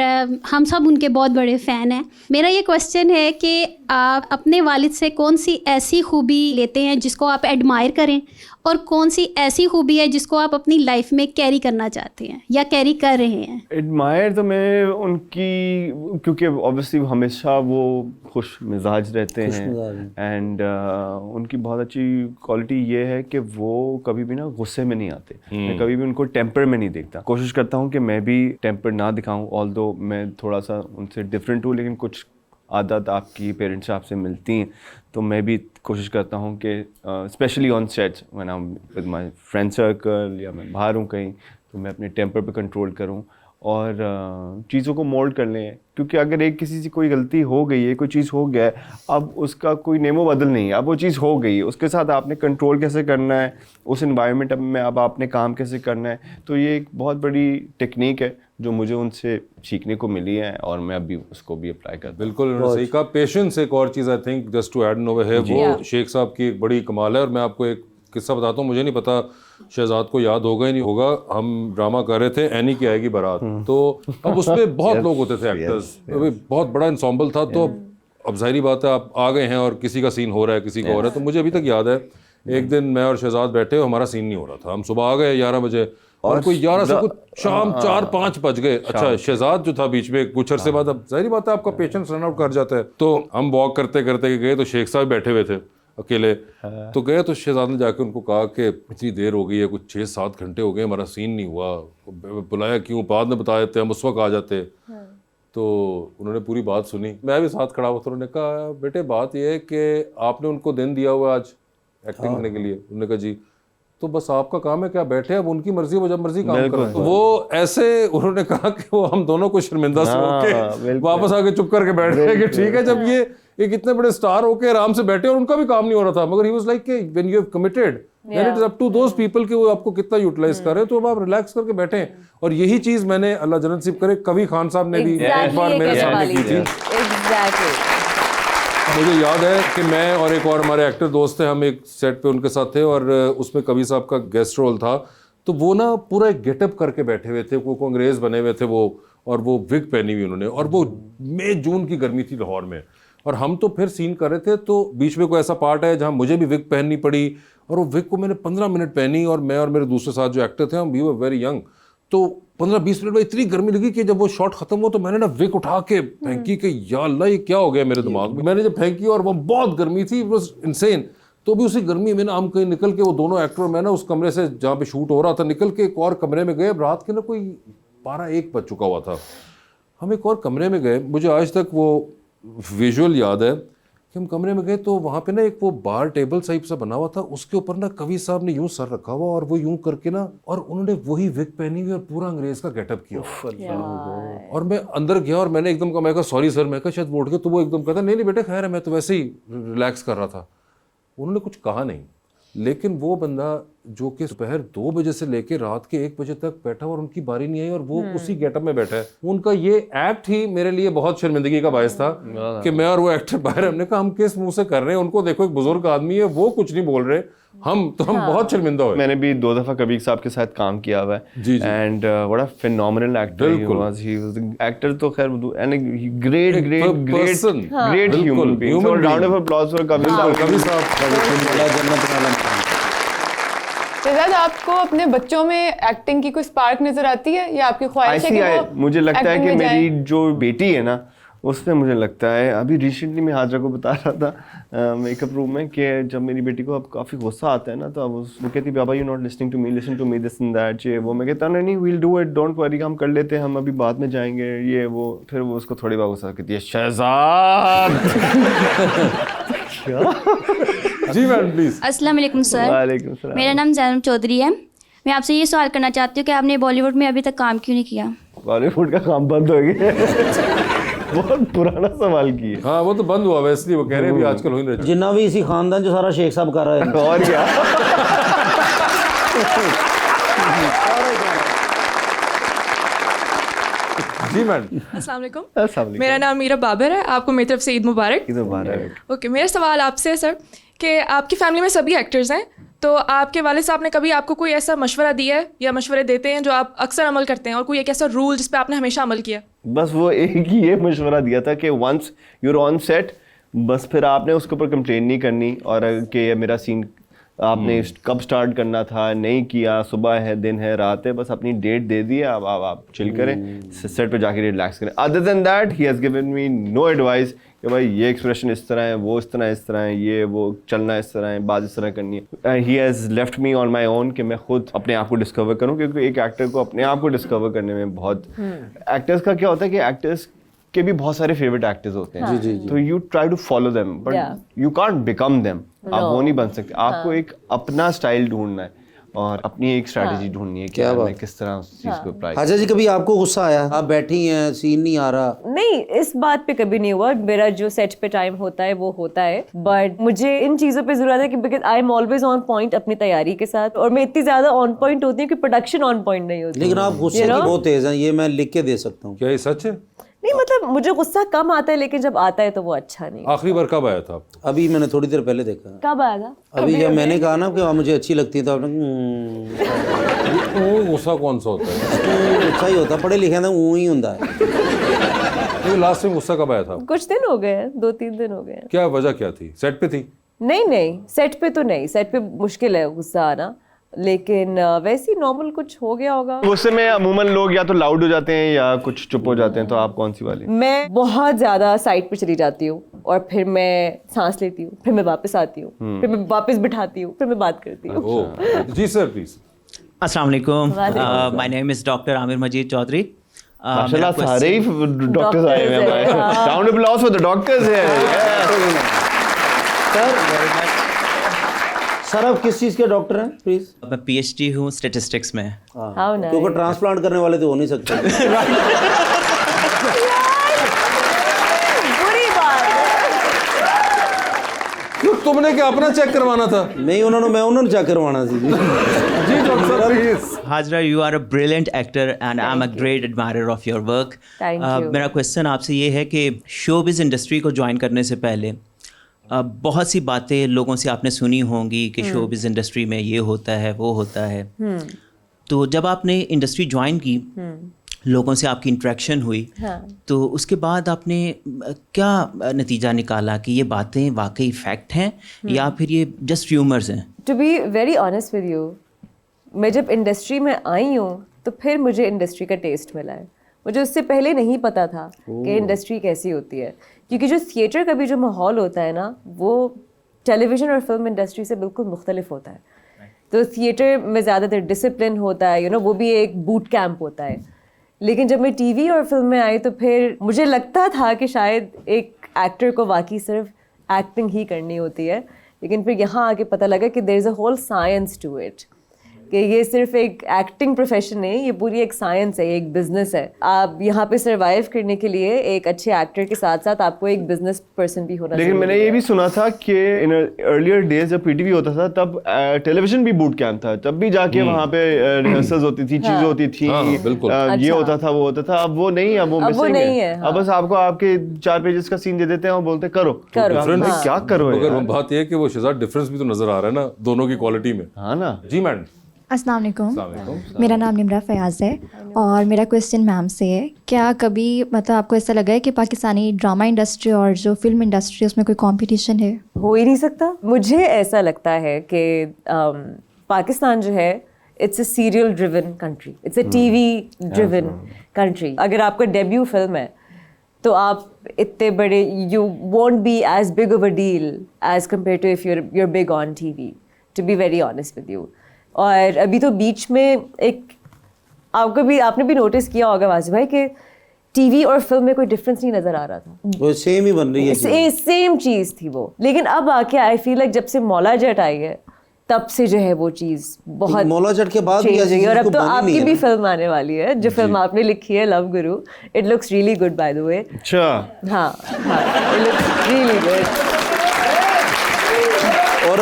हम सब उनके बहुत बड़े फ़ैन हैं। मेरा ये क्वेश्चन है कि आप अपने वालिद से कौन सी ऐसी खूबी लेते हैं जिसको आप एडमायर करें, और कौन सी ऐसी खूबी है जिसको आप अपनी लाइफ में कैरी करना चाहते हैं या कैरी कर रहे हैं? एडमायर तो मैं उनकी, क्योंकि ऑब्वियसली हमेशा वो खुश मिजाज रहते हैं, एंड उनकी बहुत अच्छी क्वालिटी ये है कि वो कभी भी ना गुस्से में नहीं आते। मैं कभी भी उनको टेम्पर में नहीं देखता। कोशिश करता हूँ कि मैं भी टेम्पर ना दिखाऊँ, ऑल्दो मैं थोड़ा सा उनसे डिफरेंट हूँ, लेकिन कुछ आदत आपकी पेरेंट्स आपसे मिलती हैं, तो मैं भी कोशिश करता हूँ कि specially on sets when I am with my friend circle या मैं बाहर हूँ कहीं, तो मैं अपने टेम्पर पे कंट्रोल करूँ और चीज़ों को मोल्ड कर लें। क्योंकि अगर एक किसी से कोई गलती हो गई है, कोई चीज़ हो गया है, अब उसका कोई नेमो बदल नहीं है, अब वो चीज़ हो गई है, उसके साथ आपने कंट्रोल कैसे करना है, उस इन्वायरमेंट में अब आपने काम कैसे करना है। तो ये एक बहुत बड़ी टेक्निक है जो मुझे उनसे सीखने को मिली है और मैं अभी उसको भी अप्लाई करता हूँ। बिल्कुल उन्होंने सही कहा। पेशेंस एक और चीज़ I think just to add over है, वो शेख साहब की एक बड़ी कमाल है। और मैं आपको एक किस्सा बताता हूँ, मुझे नहीं पता शहजाद को याद होगा ही नहीं होगा। हम ड्रामा कर रहे थे एनी की आएगी बारात, तो अब उसमें बहुत लोग होते थे एक्टर्स, बहुत बड़ा इंसॉम्बल था। तो अब जाहिर बात है आप आ गए हैं और किसी का सीन हो रहा है, किसी का हो रहा है। तो मुझे अभी तक याद है एक दिन मैं और शहजाद बैठे, हमारा सीन नहीं हो रहा था। हम सुबह आ गए 11 बजे और कोई 11 से कुछ शाम 4-5 बज गए। अच्छा, शहजाद जो था बीच में कुछ अरसे बाद, अब जाहिर बात है आपका पेशेंस रन आउट कर जाता है। तो हम वॉक करते करते गए तो शेख साहब बैठे हुए थे अकेले। तो गए तो शहजाद ने जाके उनको कहा कि इतनी देर हो गई है, कुछ 6-7 घंटे हो गए, हमारा सीन नहीं हुआ, बुलाया क्यों, बाद में बता देते, हम उस वक्त आ जाते। तो उन्होंने पूरी बात सुनी, मैं भी साथ खड़ा हुआ था। उन्होंने कहा बेटे बात यह है कि आपने उनको दिन दिया हुआ आज एक्टिंग करने के लिए। उन्होंने कहा जी, तो बस आपका काम है कि आप बैठे, अब उनकी मर्जी, वो जब मर्जी काम करें। तो वो ऐसे उन्होंने कहा कि वो हम दोनों को शर्मिंदा से होके वापस आके चुप करके बैठ गए कि ठीक है, जब ये एक इतने बड़े स्टार होके आराम से बैठे और उनका भी काम नहीं हो रहा था, मगर ही वाज लाइक कि when you have committed then it is up to those people कि वो आपको कितना यूटिलाइज कर रहे हैं, तो अब आप रिलैक्स करके बैठें। और यही चीज मैंने अल्लाह जन्नत नसीब करे कवि खान साहब ने भी एक बार मेरे सामने की थी। मुझे याद है कि मैं और एक और हमारे एक्टर दोस्त थे, हम एक सेट पे उनके साथ थे और उसमें कवि साहब का गेस्ट रोल था। तो वो ना पूरा एक गेटअप करके बैठे हुए थे, वो अंग्रेज़ बने हुए थे वो, और वो विग पहनी हुई उन्होंने, और वो मई जून की गर्मी थी लाहौर में, और हम तो फिर सीन कर रहे थे। तो बीच में कोई ऐसा पार्ट है जहाँ मुझे भी विग पहननी पड़ी, और वो विग को मैंने 15 मिनट पहनी, और मैं और मेरे दूसरे साथ जो एक्टर थे हम वी वर वेरी यंग, तो 15-20 मिनट में इतनी गर्मी लगी कि जब वो शॉट खत्म हुआ तो मैंने ना विग उठा के फेंकी कि या अल्लाह ये क्या हो गया मेरे दिमाग में। मैंने जब फेंकी और वो बहुत गर्मी थी, इट वाज इनसेन। तो भी उसी गर्मी में ना हम कहीं निकल के, वो दोनों एक्टर और मैं ना उस कमरे से जहाँ पे शूट हो रहा था निकल के एक और कमरे में गए। रात के ना कोई 12-1 बज चुका हुआ था। हम एक और कमरे में गए, मुझे आज तक वो विजुअल याद है कि हम कमरे में गए तो वहाँ पे ना एक वो बार टेबल टाइप सा बना हुआ था, उसके ऊपर ना कवि साहब ने यूं सर रखा हुआ और वो यूं करके ना, और उन्होंने वही विग पहनी हुई और पूरा अंग्रेज का गेटअप किया। और मैं अंदर गया और मैंने एकदम कहा, मैं कहा सॉरी सर, मैं कहा शायद वो उठ के, तो वो एकदम कहता नहीं नहीं बेटे खैर है, मैं तो वैसे ही रिलैक्स कर रहा था। उन्होंने कुछ कहा नहीं, लेकिन वो बंदा जो कि दोपहर 2 बजे से लेके रात के 1 बजे तक बैठा और उनकी बारी नहीं आई और वो उसी गेटअप में बैठा है, उनका ये एक्ट ही मेरे लिए बहुत शर्मिंदगी का बायस था कि मैं और वो एक्टर बाहर, हमने कहा हम किस मुंह से कर रहे हैं, उनको देखो एक बुजुर्ग आदमी है, वो कुछ नहीं बोल रहे, हम बहुत शर्मिंदा हुए। मैंने भी 2 दफा कबीर साहब के साथ काम किया हुआ है and what a phenomenal actor he was actor तो खैर and great human being. So round of applause for Kabir साहब। शहजाद, आपको अपने बच्चों में एक्टिंग की कोई स्पार्क नजर आती है या आपकी ख्वाहिश है कि वो मुझे लगता है कि acting में मेरी जाएं? जो बेटी है ना, उसमें मुझे लगता है, अभी रिसेंटली मैं हाजरा को बता रहा था मेकअप रूम में कि जब मेरी बेटी को अब काफ़ी गुस्सा आता है ना, तो अब वो कहती बाबा you not listening to me, listen to me this and that, ये वो। मैं कहता नहीं we'll do it, don't worry, हम कर लेते हैं, हम अभी बाद में जाएंगे, ये वो। फिर वो उसको थोड़ी बार गुस्सा कहती है, शहजाद। जी मैडम प्लीज। अस्सलाम वालेकुम सर। वालेकुम सलाम। मेरा नाम जैनब चौधरी है। मैं आपसे ये सवाल करना चाहती हूँ कि आपने बॉलीवुड में अभी तक काम क्यों नहीं किया? बॉलीवुड का काम बंद हो गया। बहुत पुराना सवाल किया। हाँ वो तो बंद हुआ वैसे, वो कह रहे हैं भी आजकल हो ही नहीं रहा। जिन्ना भी इसी खानदान जो सारा शेख साहब कर रहा है। और क्या। जी मैडम। अस्सलाम वालेकुम। मेरा नाम मीरा बाबर है। आपको मेरी तरफ से ईद मुबारक। ईद मुबारक। ओके, मेरा सवाल आपसे है सर कि आपकी फैमिली में सभी एक्टर्स हैं, तो आपके वालिद साहब ने कभी आपको कोई ऐसा मशवरा दिया है या मशवरे देते हैं जो आप अक्सर अमल करते हैं, और कोई एक ऐसा रूल जिस पे आपने हमेशा अमल किया? बस वो एक ही ये मशवरा दिया था कि वंस यूर ऑन सेट, बस फिर आपने उसके ऊपर कंप्लेन नहीं करनी, और कि ये मेरा सीन आपने कब स्टार्ट करना था नहीं किया, सुबह है, दिन है, रात है, बस अपनी डेट दे दी, अब आप चिल करें, सेट पे जाके रिलैक्स करें। Other than that he has given me know advice कि भाई ये एक्सप्रेशन इस तरह है, वो इस तरह है, ये वो चलना इस तरह है, बात इस तरह करनी है। He has left me on my own कि मैं खुद अपने आप को डिस्कवर करूँ, क्योंकि एक एक्टर को अपने आप को डिस्कवर करने में बहुत एक्टर्स का क्या होता है कि एक्टर्स के भी बहुत सारे फेवरेट एक्टर्स होते हैं, तो you try to follow them but you can't become them. आप वो नहीं बन सकते, आपको एक अपना स्टाइल ढूंढना है और अपनी एक स्ट्रैटेजी ढूंढनी है कि मैं किस तरह उस चीज को अप्लाई। हाजा जी, कभी आपको गुस्सा आया? आप बैठी हैं, सीन नहीं आ रहा? नहीं, इस बात पे कभी नहीं हुआ। मेरा जो सेट पे टाइम होता है वो होता है, बट मुझे इन चीज़ों पे ज़रूरत है कि because I am always on point अपनी तैयारी के साथ, और मैं इतनी ज़्यादा ऑन पॉइंट होती हूँ कि प्रोडक्शन ऑन पॉइंट नहीं होती। लेकिन आप गुस्से की बहुत तेज हैं, ये मैं लिख के दे सकता हूँ। क्या ये सच है? नहीं, मतलब मुझे गुस्सा कम आता है, लेकिन जब आता है तो वो अच्छा नहीं। आखिरी बार कब आया था? अभी मैंने थोड़ी देर पहले देखा। कब आया था? अभी जब मैंने कहा ना कि आप मुझे अच्छी लगती है, तो आपने वो गुस्सा कौन सा होता है? अच्छा ही होता, पढ़े लिखे ना वो ही होता है। तो लास्ट टाइम गुस्सा कब आया था? कुछ दिन हो गए हैं, 2-3 दिन हो गए हैं। क्या वजह क्या थी? सेट पे थी? नहीं, सेट पे तो नहीं, सेट पे मुश्किल है गुस्सा आना, लेकिन वैसे ही नॉर्मल कुछ हो गया होगा। गुस्से में अमूमन लोग या तो लाउड हो जाते हैं या कुछ चुप हो जाते हैं, तो आप कौन सी वाली? मैं बहुत ज्यादा साइड पे चली जाती हूँ, और फिर मैं सांस लेती हूँ, फिर मैं वापस आती हूँ, फिर मैं वापस बिठाती हूँ, फिर मैं बात करती हूँ। जी सर प्लीज। अस्सलाम वालेकुम, my name is doctor Aamir Majeed Chaudhary. माशाल्लाह सारे ही डॉक्टर्स आए हुए हैं। Round of applause for the doctors है। सर आप किस चीज़ के डॉक्टर हैं प्लीज? मैं PhD हूँ स्टैटिस्टिक्स में। क्योंकि ट्रांसप्लांट करने वाले तो हो नहीं सकते। बुरी बात। तुमने क्या अपना चेक करवाना था? नहीं, उन्होंने चेक करवाना थी। जी doctor please. Hajra, you are a brilliant actor and I am a great admirer of your work. मेरा क्वेश्चन आपसे ये है कि शोबिज़ इंडस्ट्री को ज्वाइन करने से पहले बहुत सी बातें लोगों से आपने सुनी होंगी कि शोबिज़ इंडस्ट्री में ये होता है, वो होता है। तो जब आपने इंडस्ट्री ज्वाइन की, लोगों से आपकी इंटरेक्शन हुई, तो उसके बाद आपने क्या नतीजा निकाला कि ये बातें वाकई फैक्ट हैं या फिर ये जस्ट र्यूमर्स हैं? To be very honest with you, मैं जब इंडस्ट्री में आई हूँ तो फिर मुझे इंडस्ट्री का टेस्ट मिला है। मुझे उससे पहले नहीं पता था कि इंडस्ट्री कैसी होती है, क्योंकि जो थिएटर का भी जो माहौल होता है ना, वो टेलीविज़न और फिल्म इंडस्ट्री से बिल्कुल मुख्तलिफ होता है। तो थिएटर में ज़्यादातर डिसिप्लिन होता है, वो भी एक बूट कैंप होता है। लेकिन जब मैं टीवी और फिल्म में आई तो फिर मुझे लगता था कि शायद एक एक्टर को वाकई सिर्फ एक्टिंग ही करनी होती है, लेकिन फिर यहाँ आके पता लगा कि there is a whole science to it. कि ये सिर्फ एक एक्टिंग प्रोफेशन नहीं, ये पूरी एक साइंस है, एक बिजनेस है। आप यहाँ पे सरवाइव करने के लिए एक अच्छे एक्टर के साथ साथ आपको एक बिजनेस पर्सन भी होना चाहिए। लेकिन मैंने ये भी सुना था कि इन अर्लियर डेज जब पीटीवी होता था तब टेलीविजन भी बूट कैंप था, तब भी जाके वहाँ पे रिहर्सल्स होती थी, चीजें होती थी, ये होता था, वो होता था। अब वो नहीं है, अब वो मिसिंग है। अब बस आपको आपके 4 पेजेस का सीन दे देते हैं और बोलते करो। क्या करो? बात ये है कि वो शहजाद डिफरेंस भी तो नजर आ रहा है ना दोनों की क्वालिटी में। हाँ ना जी मैडम। अस्सलाम वालेकुम, मेरा नाम निम्रा फयाज है और मेरा क्वेश्चन मैम से है, क्या कभी मतलब आपको ऐसा लगा है कि पाकिस्तानी ड्रामा इंडस्ट्री और जो फिल्म इंडस्ट्री उसमें कोई कंपटीशन है? हो ही नहीं सकता। मुझे ऐसा लगता है कि पाकिस्तान जो है it's a serial driven country, it's a TV driven country. अगर आपका डेब्यू फिल्म है तो आप इतने बड़े, you won't be as big of a deal as compared to if you're big on TV, to be very honest with you. और अभी तो बीच में एक आपने भी नोटिस किया होगा वाजिब भाई कि टीवी और फिल्म में कोई डिफरेंस नहीं नजर आ रहा था, वो सेम ही बन रही है, सेम चीज़ थी वो। लेकिन अब आके आई फील लाइक जब से मौला जट आई है तब से जो है वो चीज़ बहुत मौला जट के बाद चेंज हुई। और अब तो आपकी भी फिल्म आने वाली है, जो फिल्म आपने लिखी है love Guru, it looks really good by the way. अच्छा हाँ, इट लुक्स रियली गुड। और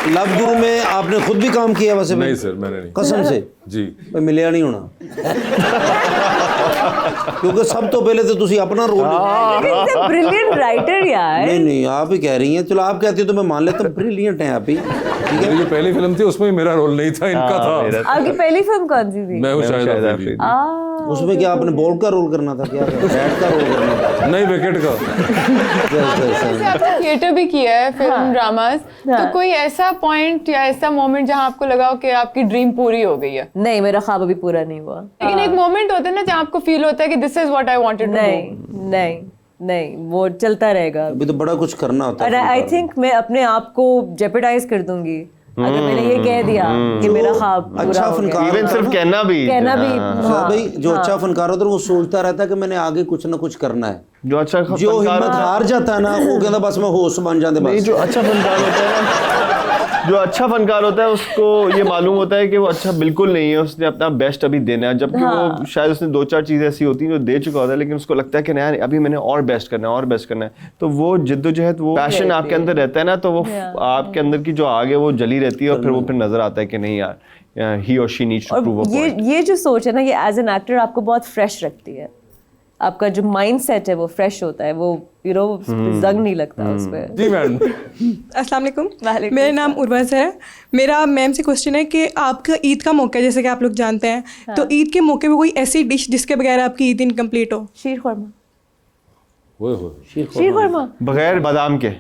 लव गुरु में आपने खुद भी काम किया वैसे? नहीं सर, मैंने नहीं। कसम से? जी। मिलिया नहीं होना क्योंकि सब तो पहले तो तुसी अपना रोल ब्रिलियंट राइटर यार। नहीं आप ही कह रही हैं, चलो आप कहती हो तो मैं मान लेता हूँ, ब्रिलियंट हैं आप ही। ठीक है, जो पहली फिल्म थी उसमें मेरा रोल नहीं था, इनका था। आपकी पहली फिल्म कौन सी थी? मैं हूँ शायद अफरीदी। उसमें क्या आपने बॉल का रोल करना था, क्या बैट का रोल करना था? नहीं, विकेट का। आपने थिएटर भी किया है, फिल्म ड्रामास, तो कोई ऐसा पॉइंट या ऐसा मोमेंट जहाँ आपको लगा हो कि आपकी ड्रीम पूरी हो गई है? नहीं, मेरा ख्वाब अभी पूरा नहीं हुआ। लेकिन एक मोमेंट होता है ना जहाँ आपको फील होता है कि this is what I wanted to do. नहीं, वो चलता रहेगा। अभी तो बड़ा कुछ करना होता है। आई थिंक मैं अपने आप को जेपरडाइज कर दूंगी अगर मैंने ये कह दिया कि मेरा ख्वाब अच्छा फनकार, इवन सिर्फ कहना भी भाई जो अच्छा फनकार होता है वो सोचता रहता है कि मैंने आगे कुछ ना कुछ करना है। जो अच्छा जो हिम्मत हार जाता है ना वो कहता बस मैं होश बन जाते। नहीं, जो अच्छा फनकार होता है ना, जो अच्छा फनकार होता है उसको ये मालूम होता है कि वो अच्छा बिल्कुल नहीं है, उसने अपना बेस्ट अभी देना है, जबकि वो शायद उसने 2-4 चीज़ें ऐसी होती हैं जो दे चुका होता है, लेकिन उसको लगता है कि नहीं अभी मैंने और बेस्ट करना है, और बेस्ट करना है। तो वो जिद्दोजहद, वो पैशन आपके अंदर रहता है ना, तो वो आपके अंदर की जो आग है वो जली रहती है और फिर वो फिर नजर आता है कि नहीं यार ही और she needs to prove a point. ये जो सोच है ना, ये एज एन एक्टर आपको बहुत फ्रेश रखती है। आपका जो माइंड सेट है वो फ्रेश होता है, वो जंग नहीं लगता उस पे। जी मैडम। अस्सलाम वालेकुम, मेरा नाम उर्वस है। मेरा मैम से क्वेश्चन है कि आपका ईद का मौका है, जैसे कि आप लोग जानते हैं, तो ईद के मौके पे कोई ऐसी डिश जिसके बगैर आपकी ईद इनकम्प्लीट हो? शीर खुरमा। शीर खुरमा बगैर बादाम के?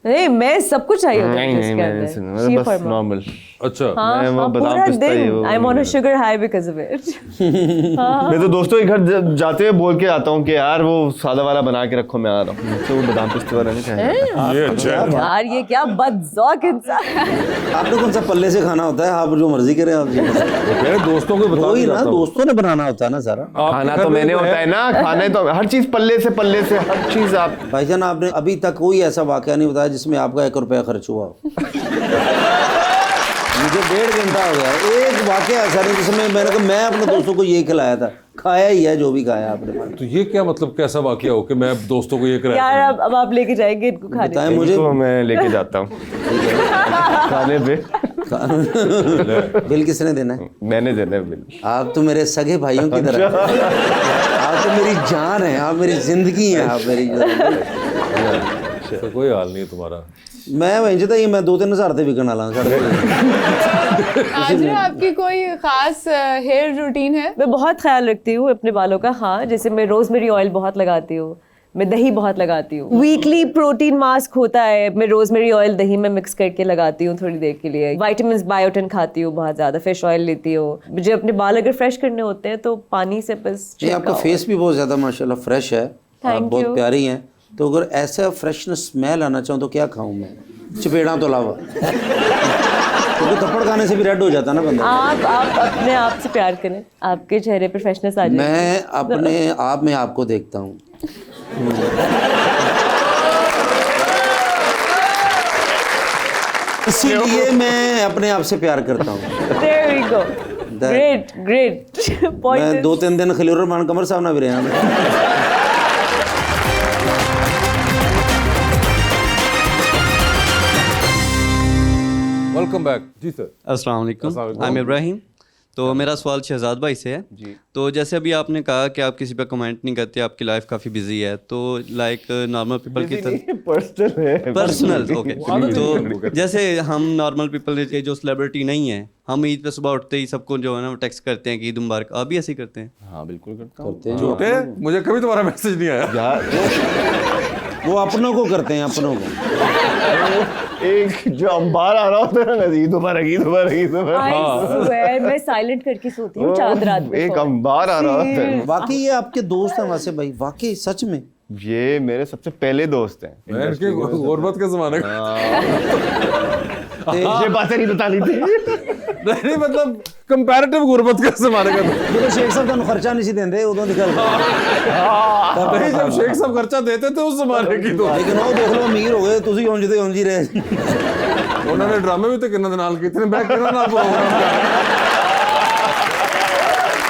नहीं, मैं सब कुछ चाहिए होता है इसके अंदर। बस नॉर्मल। अच्छा, मैं वो बादाम पिस्ता ही हूं। I am on a sugar high because of it. मैं तो दोस्तों के घर जाते हुए बोल के आता हूं कि यार वो सादा वाला बना के रखो, मैं आ रहा हूं, तो वो बादाम पिस्ते वाला नहीं खाएगा। ये अच्छा यार, ये क्या बदज़ौक इंसान। आपने कौन सा पल्ले से खाना होता है? आप जो मर्जी करें आप। मेरे दोस्तों को बता वही ना, दोस्तों ने बनाना होता है ना सारा। खाना तो मैंने होता है ना, खाने तो हर चीज पल्ले से हर चीज। आप भाईजान आपने अभी तक कोई ऐसा वाकया नहीं बताया जिसमें आपका 1 रुपया खर्च हुआ। मुझे 1.5 घंटा हो गया, एक वाकया ऐसा नहीं जिसमें मैंने कहा मैं अपने दोस्तों को ये खिलाया था, खाया ही है जो भी खाया आपने। तो ये क्या मतलब, कैसा वाकया हो कि मैं दोस्तों को ये कराया? यार अब आप लेके जाएंगे इनको खाने? बताएं मुझे। तो मैं लेके जाता हूँ खाने पे। बिल किसने देना है? मैंने देना है बिल। आप तो मेरे सगे भाइयों की तरह, आप तो मेरी जान है, आप मेरी जिंदगी है, आप मेरी तो कोई हाल नहीं है तुम्हारा। मैं वहीं था, ये मैं 2-3 हज़ार से बिकने वाला आज आपकी कोई खास हेयर रूटीन है? मैं बहुत ख्याल रखती हूँ अपने बालों का। हाँ, जैसे मैं रोजमेरी ऑयल बहुत लगाती हूँ, मैं दही बहुत लगाती हूँ, वीकली प्रोटीन मास्क होता है, मैं रोजमेरी ऑयल दही में मिक्स करके लगाती हूँ थोड़ी देर के लिए। विटामिन्स बायोटिन खाती हूँ बहुत ज़्यादा, फिश ऑयल लेती हूँ। मुझे अपने बाल अगर फ्रेश करने होते हैं तो पानी से बस। आपका फेस भी बहुत ज़्यादा माशाल्लाह फ्रेश है, आप बहुत प्यारी हैं। तो अगर ऐसा फ्रेशनेस स्मेल आना चाहूँ तो क्या खाऊँ मैं, चपेड़ा तो अलावा? क्योंकि थप्पड़ खाने से भी रेड हो जाता है ना बंदा। आप अपने आप से प्यार करें, आपके चेहरे पे फ्रेशनेस आ जाए। मैं अपने आप में आपको देखता हूँ। इसीलिए मैं अपने आप से प्यार करता हूँ। There we go. Great. मैं 2-3 दिन खलील रहमान कमर साहब ना भी रहा हूँ। वेलकम बैक जी सर। अस्सलाम वालेकुम, आई एम इब्राहिम। तो मेरा सवाल शहजाद भाई से है जी। तो जैसे अभी आपने कहा कि आप किसी पे कमेंट नहीं करते, आपकी लाइफ काफ़ी बिजी है, तो लाइक नॉर्मल पीपल की तरह पर्सनल ओके। तो जैसे हम नॉर्मल पीपल जो सेलिब्रिटी नहीं है, हम ईद पे सुबह उठते ही सबको जो है ना टेक्स्ट करते हैं कि ईद मुबारक। आप भी ऐसे ही करते हैं? हाँ बिल्कुल करते हैं। झूठे, मुझे कभी तुम्हारा मैसेज नहीं आया। वो अपनों को करते हैं, अपनों को। एक जो अंबार आ रहा होता है ना, ईद मुबारक, ईद मुबारक, ईद मुबारक। मैं साइलेंट करके सोती हूँ चांद रात में। एक अंबार आ रहा होता है। वाकई ये आपके दोस्त हैं वैसे भाई? वाकई सच में? ये मेरे सबसे पहले दोस्त हैं। मैं इनके गुर्बत के ज़माने का ये बातें नहीं बतानी थी। नहीं मतलब कंपैरेटिव गुर्बत के ज़माने का। तो शेख साहब ਤੁਹਾਨੂੰ खर्चा नहीं सी देंदे उदों निकल। नहीं, जब शेख साहब खर्चा देते थे उस ज़माने की तो। लेकिन वो देख लो अमीर हो गए, ਤੁਸੀਂ ਉਂਝ ਦੇ ਉਂਝ ਹੀ ਰਹੇ। उन्होंने ड्रामे भी तो किन्ना दे नाल कीते ने, मैं किन्ना नाल प्रोग्राम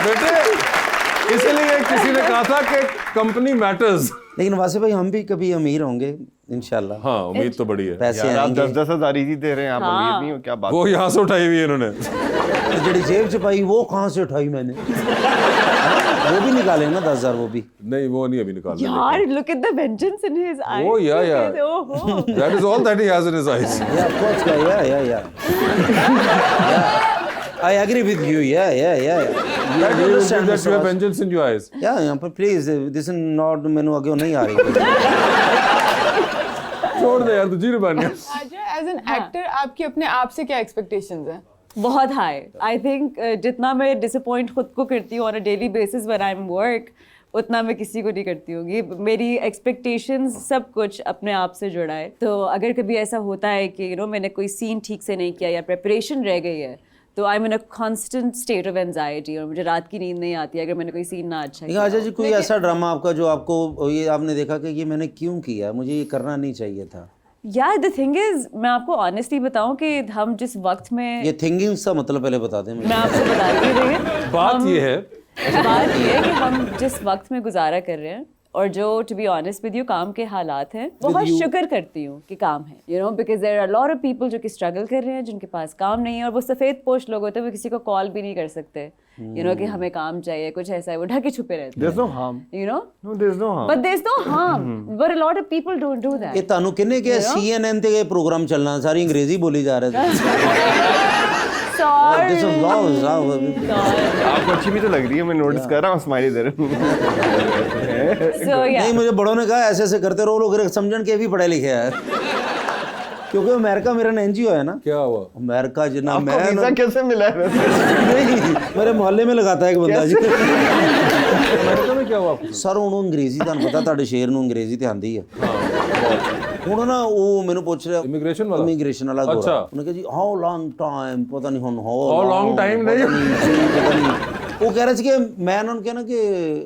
बेटे। इसलिए किसी ने कहा था कि कंपनी मैटर्स। लेकिन वासे भाई हम भी कभी अमीर होंगे इंशाल्लाह। हाँ उम्मीद तो बड़ी है। पैसे आप आएंगे। 10-10 हज़ार ही दे रहे हैं, आप अमीर नहीं हो क्या बात? वो यहाँ से उठाई हुई है इन्होंने। जेडी जेब च पाई वो कहाँ से उठाई मैंने? वो भी निकाले ना 10,000 वो भी। नहीं वो नहीं अभी निकाल रहे। यार look at the vengeance in his eyes. Oh yeah. That is all that he has in his eyes. Yeah, of course, yeah. I agree with you. Yeah. That you understand that you have vengeance in your eyes. Yeah, but please, this is not मेनू आगे नहीं आ रही। छोड़ दे यार, तुझी नहीं as an actor आपकी अपने आप से क्या एक्सपेक्टेशंस हैं? बहुत हाई। आई थिंक जितना मैं डिसअपॉइंट खुद को करती हूँ on a daily basis when I am work, उतना मैं किसी को नहीं करती होंगी। मेरी एक्सपेक्टेशंस सब कुछ अपने आप से जुड़ा है। तो अगर कभी ऐसा होता है कि मैंने कोई सीन ठीक से नहीं किया या प्रेपरेशन रह गई है, तो I am in a constant state of anxiety और मुझे रात की नींद नहीं आती अगर मैंने कोई सीन ना अच्छा किया। अच्छा जी, कोई ऐसा ड्रामा आपका जो आपको ये आपने देखा कि ये मैंने क्यों किया, मुझे ये करना नहीं चाहिए था? यार द थिंग इज, मैं आपको ऑनेस्टली बताऊं कि हम जिस वक्त में, ये थिंकिंग सा मतलब पहले बता दें मुझे। मैं आपको बता रही हूँ। बात ये है कि हम जिस वक्त में गुजारा कर रहे हैं और जो to be honest with you काम के हालात हैं, बहुत शुक्र करती हूँ कि काम है, because there are lot of people जो कि स्ट्रगल कर रहे हैं, जिनके पास काम नहीं है, और वो सफ़ेद पोश लोग होते हैं, वो किसी को कॉल भी नहीं कर सकते कि हमें काम चाहिए, कुछ ऐसा है, वो ढके छुपे रहते हैं। There's no harm. No, there's no harm. But there's no harm. But a lot of people don't do that. ये तानू किन्ने के CNN ते प्रोग्राम चलना, सारी अंग्रेजी बोली जा रहे थे। Sorry. आपको अच्छी भी तो लग रही है, मैं नोटिस कर रहा हूँ, स्माइली दे रहा हूँ। नहीं, मुझे बड़ों ने कहा ऐसे ऐसे करते रहो, लोग समझन के भी पढ़े लिखे हैं। क्योंकि अमेरिका मेरा एनजीओ है ना। क्या हुआ? अमेरिका जना मैं वीज़ा कैसे मिला है? नहीं, मेरे मोहल्ले में लगाता है एक बंदा जी। अमेरिका में क्या हुआ? सर उन्होंने अंग्रेजी ਤੁਹਾਨੂੰ ਪਤਾ, ਤੁਹਾਡੇ ਸ਼ੇਰ ਨੂੰ ਅੰਗਰੇਜ਼ੀ ਤੇ ਆਂਦੀ ਹੈ। ਹੁਣ ਨਾ ਉਹ ਮੈਨੂੰ ਪੁੱਛ ਰਿਹਾ ਇਮੀਗ੍ਰੇਸ਼ਨ ਵਾਲਾ ਗੋਰਾ, ਉਹਨੇ ਕਿਹਾ ਜੀ ਹਾਊ ਲੌਂਗ ਟਾਈਮ, ਪਤਾ ਨਹੀਂ ਹੁਣ ਹਾਊ ਲੌਂਗ ਟਾਈਮ ਨਹੀਂ ਪਤਾ ਨਹੀਂ। ਉਹ ਕਹਿ ਰਿਹਾ ਸੀ ਕਿ ਮੈਂ ਉਹਨਾਂ ਨੂੰ ਕਿਹਾ ਨਾ ਕਿ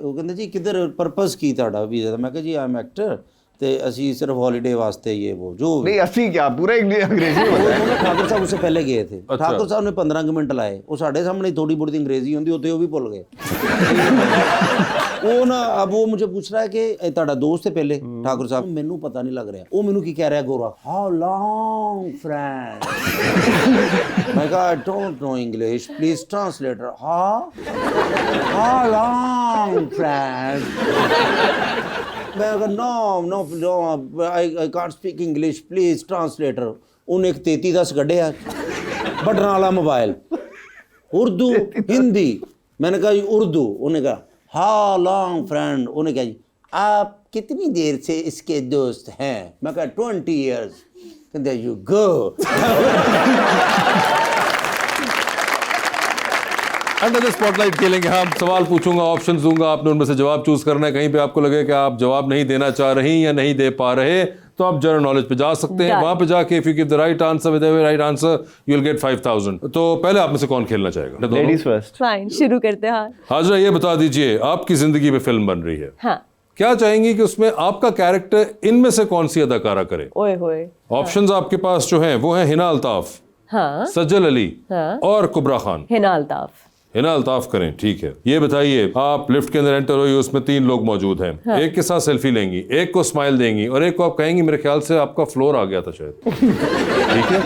ਉਹ ਕਹਿੰਦੇ ਜੀ ਕਿੱਧਰ ਪਰਪਸ ਕੀ ਤੁਹਾਡਾ ਵੀਜ਼ਾ ਦਾ? ਮੈਂ ਕਿਹਾ ਜੀ ਆਈ ਐਮ ਐਕਟਰ ਤੇ ਅਸੀਂ ਸਿਰਫ हॉलीडे वास्ते ये वो जो नहीं ਅਸੀਂ क्या पूरा अंग्रेजी होता है। ठाकुर साहब उससे पहले गए थे। ठाकुर साहब ने 15 मिनट लाए, वो साढ़े सामने थोड़ी बहुत अंग्रेजी होती होते वो भी भूल गए। वो ना अब वो मुझे पूछ रहा है कि ਤੁਹਾਡਾ ਦੋਸਤ है पहले। ठाकुर साहब ਮੈਨੂੰ पता नहीं लग रहा, वो मैनू की कह रहा है गोरा, हाउ लॉन्ग फ्रेंड। मैं कहा I don't know English, please translator. How long friend. मैं no, I can't speak English, please translator। उन्हें एक 3310 कढ़े बटन वाला मोबाइल, उर्दू हिंदी। मैंने कहा जी उर्दू, उन्हें कहा हाउ लॉन्ग फ्रेंड। उन्हें कहा जी आप कितनी देर से इसके दोस्त हैं? मैं कहा 20 years। कहते you go. Under the spotlight खेलेंगे हम, सवाल पूछूंगा, ऑप्शंस दूंगा, आपने उनमें से जवाब चूज करना है। कहीं पे आपको लगे कि आप जवाब नहीं देना चाह रही या नहीं दे पा रहे, तो आप जनरल नॉलेज पे जा सकते हैं। वहां पे जाके if you give the right answer with the right answer you will get 5000। तो पहले आप में से कौन खेलना चाहेगा? Ladies first. फाइन, शुरू करते हैं। हाजरा ये बता दीजिए, आपकी जिंदगी में फिल्म बन रही है, हाँ, क्या चाहेंगी कि उसमें आपका कैरेक्टर इनमें से कौन सी अदाकारा करे? ओए होए। ऑप्शंस आपके पास जो हैं वो हैं हिना अल्ताफ, हाँ, सज्जल अली हाँ, और कुबरा खान। हिना अल्ताफ। हिना अल्ताफ करें, ठीक है। ये बताइए, आप लिफ्ट के अंदर एंटर हुई, उसमें 3 लोग मौजूद हैं। हाँ। एक के साथ सेल्फी लेंगी, एक को स्माइल देंगी और एक को आप कहेंगी मेरे ख्याल से आपका फ्लोर आ गया था शायद। ठीक है।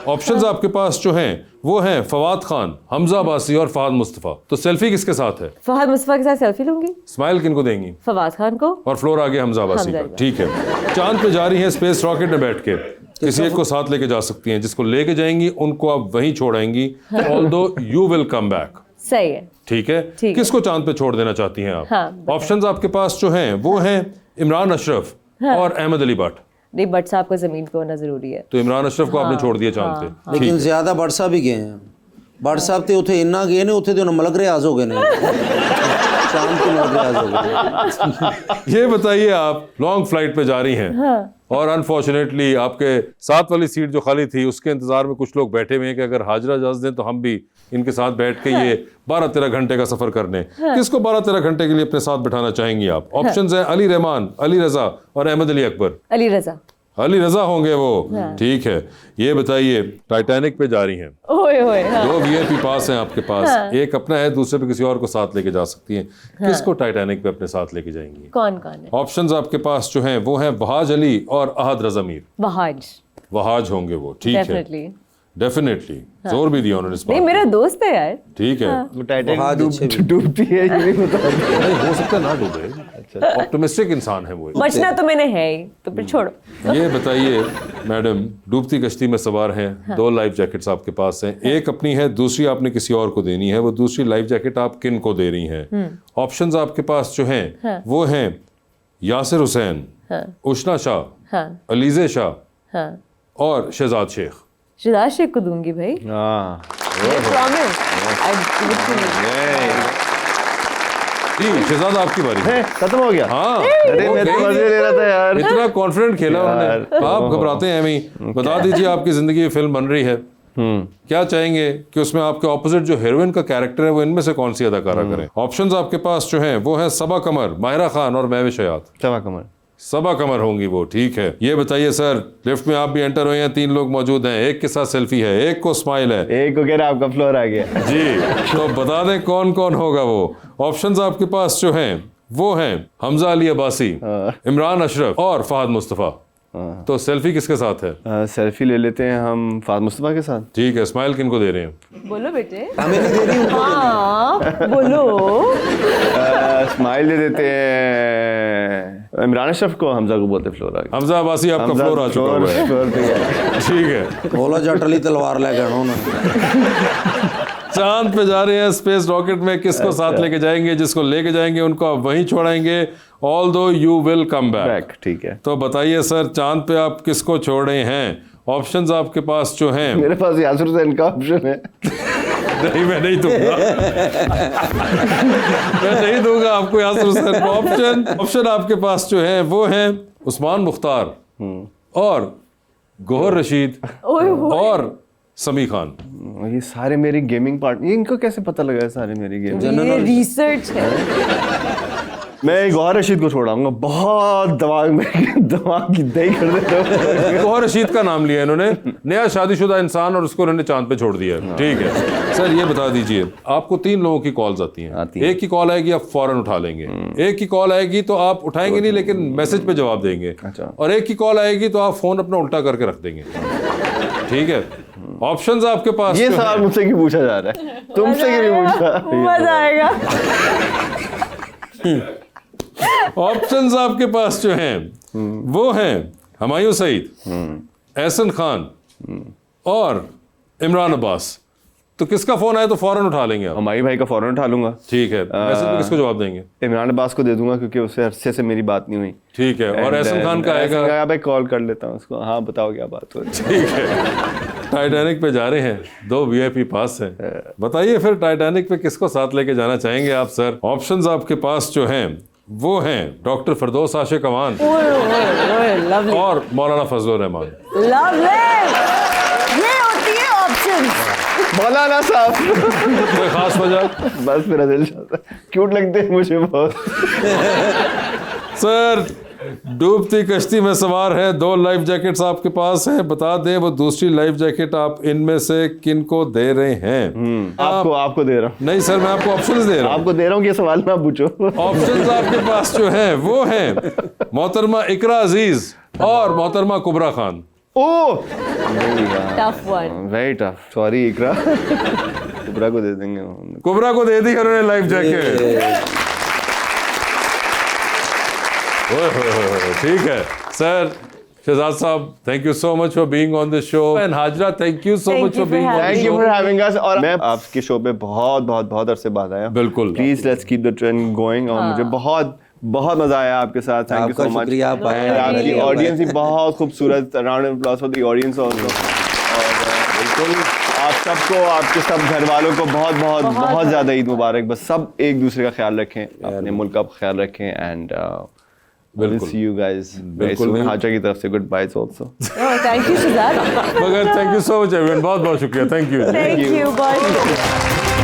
ऑप्शंस आपके पास जो हैं वो हैं फवाद खान, हमजा अब्बासी और फहद मुस्तफ़ा। तो सेल्फी किसके साथ है? फहद मुस्तफ़ा के साथ सेल्फी लूंगी। स्माइल किनको देंगी? फवाद खान को। और फ्लोर आ गया हमजा अब्बासी का। ठीक है। चांद पे जा रही हैं स्पेस रॉकेट में बैठ के, किसी एक को साथ लेके जा सकती हैं। जिसको लेके जाएंगी उनको आप वहीं छोड़ाएंगी, although you will come back. सही है। ठीक है। किसको चांद पे छोड़ देना चाहती हैं आप? हाँ, ऑप्शंस आपके पास जो हैं वो हैं इमरान अशरफ और अहमद अली भट्ट। नहीं, भट्ट साहब को जमीन पे होना जरूरी है। तो इमरान अशरफ को आपने छोड़ दिया चांद पे। लेकिन ज्यादा भट्ट साहब ही गए हैं। भट्ट साहब ते उथे इन्ना गए ने, उथे तो मलक रियाज हो गए ने। चांद पे मलक रियाज हो गए। ये बताइए, आप लॉन्ग फ्लाइट पे जा रही हैं और अनफॉर्चुनेटली आपके साथ वाली सीट जो खाली थी उसके इंतजार में कुछ लोग बैठे हुए हैं कि अगर हाजरा इजाजत दें तो हम भी इनके साथ बैठ के ये 12-13 घंटे का सफर करने। किसको 12-13 घंटे के लिए अपने साथ बिठाना चाहेंगी आप? ऑप्शंस हैं अली रहमान, अली रजा और अहमद अली अकबर। अली रजा। अली रजा होंगे वो। ठीक है। ये बताइए, टाइटैनिक पे जा रही हैं, ओए होए, 2 VIP पास हैं आपके पास, एक अपना है, दूसरे पे किसी और को साथ लेके जा सकती हैं। किसको टाइटैनिक पे अपने साथ लेके जाएंगी? कौन कौन है? ऑप्शंस आपके पास जो हैं वो हैं वहाज अली और अहद रजा मीर। वहाज होंगे वो। ठीक है, डेफिनेटली। जोर भी दिया उन्होंने इस नहीं, बात मेरा दोस्त है यार। ठीक है। वो टाइटैनिक डूबती है ये नहीं बता। नहीं, हो सकता है ना डूबे। अच्छा, ऑप्टिमिस्टिक इंसान है वो। बचना तो मैंने है ही, तो फिर छोड़ो। ये बताइए मैडम, डूबती कश्ती में सवार हैं, 2 लाइफ जैकेट्स आपके पास हैं। एक अपनी है, दूसरी आपने किसी और को देनी है। वो दूसरी लाइफ जैकेट आप किन को दे रही हैं? ऑप्शंस आपके पास जो हैं वो हैं यासिर हुसैन, उशना शाह, अलीजे शाह और शहजाद शेख। शहजाद शेख को दूंगी भाई। शहजाद आपकी बारी है। खत्म हो गया। हाँ, अरे मैं तो मजे ले रहा था यार। इतना कॉन्फिडेंट खेला उन्होंने। आप घबराते हैं नहीं। बता दीजिए, आपकी जिंदगी में फिल्म बन रही है, क्या चाहेंगे कि उसमें आपके ऑपोजिट जो हीरोइन का कैरेक्टर है वो इनमें से कौन सी अदाकारा करें? ऑप्शंस आपके पास जो हैं वो है सबा कमर, माहिरा खान और महविश हयात। सबा कमर होंगी वो। ठीक है। ये बताइए सर, लिफ्ट में आप भी एंटर हुए हैं, 3 लोग मौजूद हैं, एक के साथ सेल्फी है, एक को स्माइल है, एक को कह रहा आपका फ्लोर आ गया। जी, तो बता दें कौन कौन होगा वो। ऑप्शंस आपके पास जो हैं वो हैं हमजा अली अब्बासी, इमरान अशरफ और फहद मुस्तफ़ा। तो सेल्फी किसके साथ है? सेल्फी ले लेते हैं हम फहद मुस्तफ़ा के साथ। ठीक है। स्माइल किनको दे रहे हैं? बोलो बेटे। हमें नहीं दे रही हूँ। हाँ, बोलो। स्माइल दे देते हैं इमरान अशरफ को, हमजा को बोलते फ्लोर आ गया। हमजा अब्बासी आपका फ्लोर आ चुका है। ठीक है। बोलो जट अली तलवार लेके आना उन्होंने। चांद पे जा रहे हैं स्पेस रॉकेट में, किसको साथ लेके जाएंगे? जिसको लेके जाएंगे उनको आप वहीं छोड़ेंगे, although you will come back. ठीक है। तो बताइए सर, चांद पे आप किसको छोड़ रहे हैं? ऑप्शंस आपके पास जो हैं, मेरे पास यासिर हुसैन का ऑप्शन है। नहीं, मैं नहीं दूंगा। मैं नहीं दूंगा आपको यासिर हुसैन का ऑप्शन आपके पास जो है वो है उस्मान मुख्तार और गोहर रशीद और समी खान। ये सारे मेरे गेमिंग पार्टनर। इनको कैसे पता लगा है सारे मेरी गेमिंग? ये रिसर्च है। मैं गौहर रशीद को छोड़ाऊंगा। बहुत दिमाग की दही कर देता हूं। गौहर रशीद का नाम लिया इन्होंने, नया शादीशुदा इंसान, और उसको उन्होंने चांद पे छोड़ दिया। ठीक है सर, ये बता दीजिए, आपको 3 लोगों की कॉल्स आती हैं। एक की कॉल आएगी, आप फौरन उठा लेंगे। एक की कॉल आएगी तो आप उठाएंगे नहीं, लेकिन मैसेज पे जवाब देंगे। और एक की कॉल आएगी तो आप फोन अपना उल्टा करके रख देंगे। ठीक है। ऑप्शंस आपके पास। ये सवाल मुझसे क्यों पूछा जा रहा है? तुमसे क्यों नहीं पूछा? मजा आएगा। ऑप्शंस आपके पास जो हैं वो हैं हुमायूं सईद, एहसन खान और इमरान अब्बास। तो किसका फोन आए तो फौरन उठा लेंगे आप? हमारी भाई का फौरन उठा लूंगा। ठीक है। मैसेज पे किसको जवाब देंगे? इमरान अब्बास को दे दूंगा, क्योंकि उससे अरसे से मेरी बात नहीं हुई। ठीक है। और एहसन खान का आएगा? भाई कॉल कर लेता हूँ उसको। हाँ बताओ क्या बात हो। ठीक है। टाइटैनिक पे जा रहे हैं, 2 VIP पास हैं। बताइए फिर टाइटैनिक पे किसको साथ लेके जाना चाहेंगे आप सर? ऑप्शंस आपके पास जो हैं वो हैं डॉक्टर फरदौस आशिक अवान और मौलाना फजलुर रहमान। ये होती है ऑप्शंस। मौलाना साहब। कोई खास वजह? बस मेरा दिल चाहता है, क्यूट लगते हैं मुझे बहुत। सर डूबती कश्ती में सवार है, 2 लाइफ जैकेट्स आपके पास हैं, बता दें वो दूसरी लाइफ जैकेट आप इनमें से किन को दे रहे हैं? आपको दे रहा हूँ। नहीं सर, मैं आपको ऑप्शंस दे रहा हूँ। आपको दे रहा हूँ कि ये सवाल ना पूछो। ऑप्शंस आपके पास जो हैं वो हैं मोहतरमा इकरा अजीज और मोहतरमा Kubra Khan. Oh tough one, very tough, sorry Iqra. Kubra को दे देंगे। कुबरा को दे दी उन्होंने लाइफ जैकेट। ठीक है सर। शहजाद साहब, thank you so much for being on the show, and Hajra thank you so much for being on the show. Thank you for having us. और मैं आपके शो पे बहुत अरसे बाद आया। बिल्कुल, please let's keep the trend going. और मुझे बहुत मजा आया आपके साथ। Thank you so much. आपकी ऑडियंस भी बहुत खूबसूरत। Round of applause for the audience also. और बिल्कुल आप सबको, आपके सब घर वालों को बहुत ज़्यादा ईद मुबारक। बस सब एक दूसरे का ख्याल रखें, अपने मुल्क का ख्याल रखें। And we'll see you guys very soon। हाजा की तरफ से good bye also। Thank you Shahzad. मगर thank you so much everyone, बहुत शुक्रिया। Thank you. थैंक यू बहुत।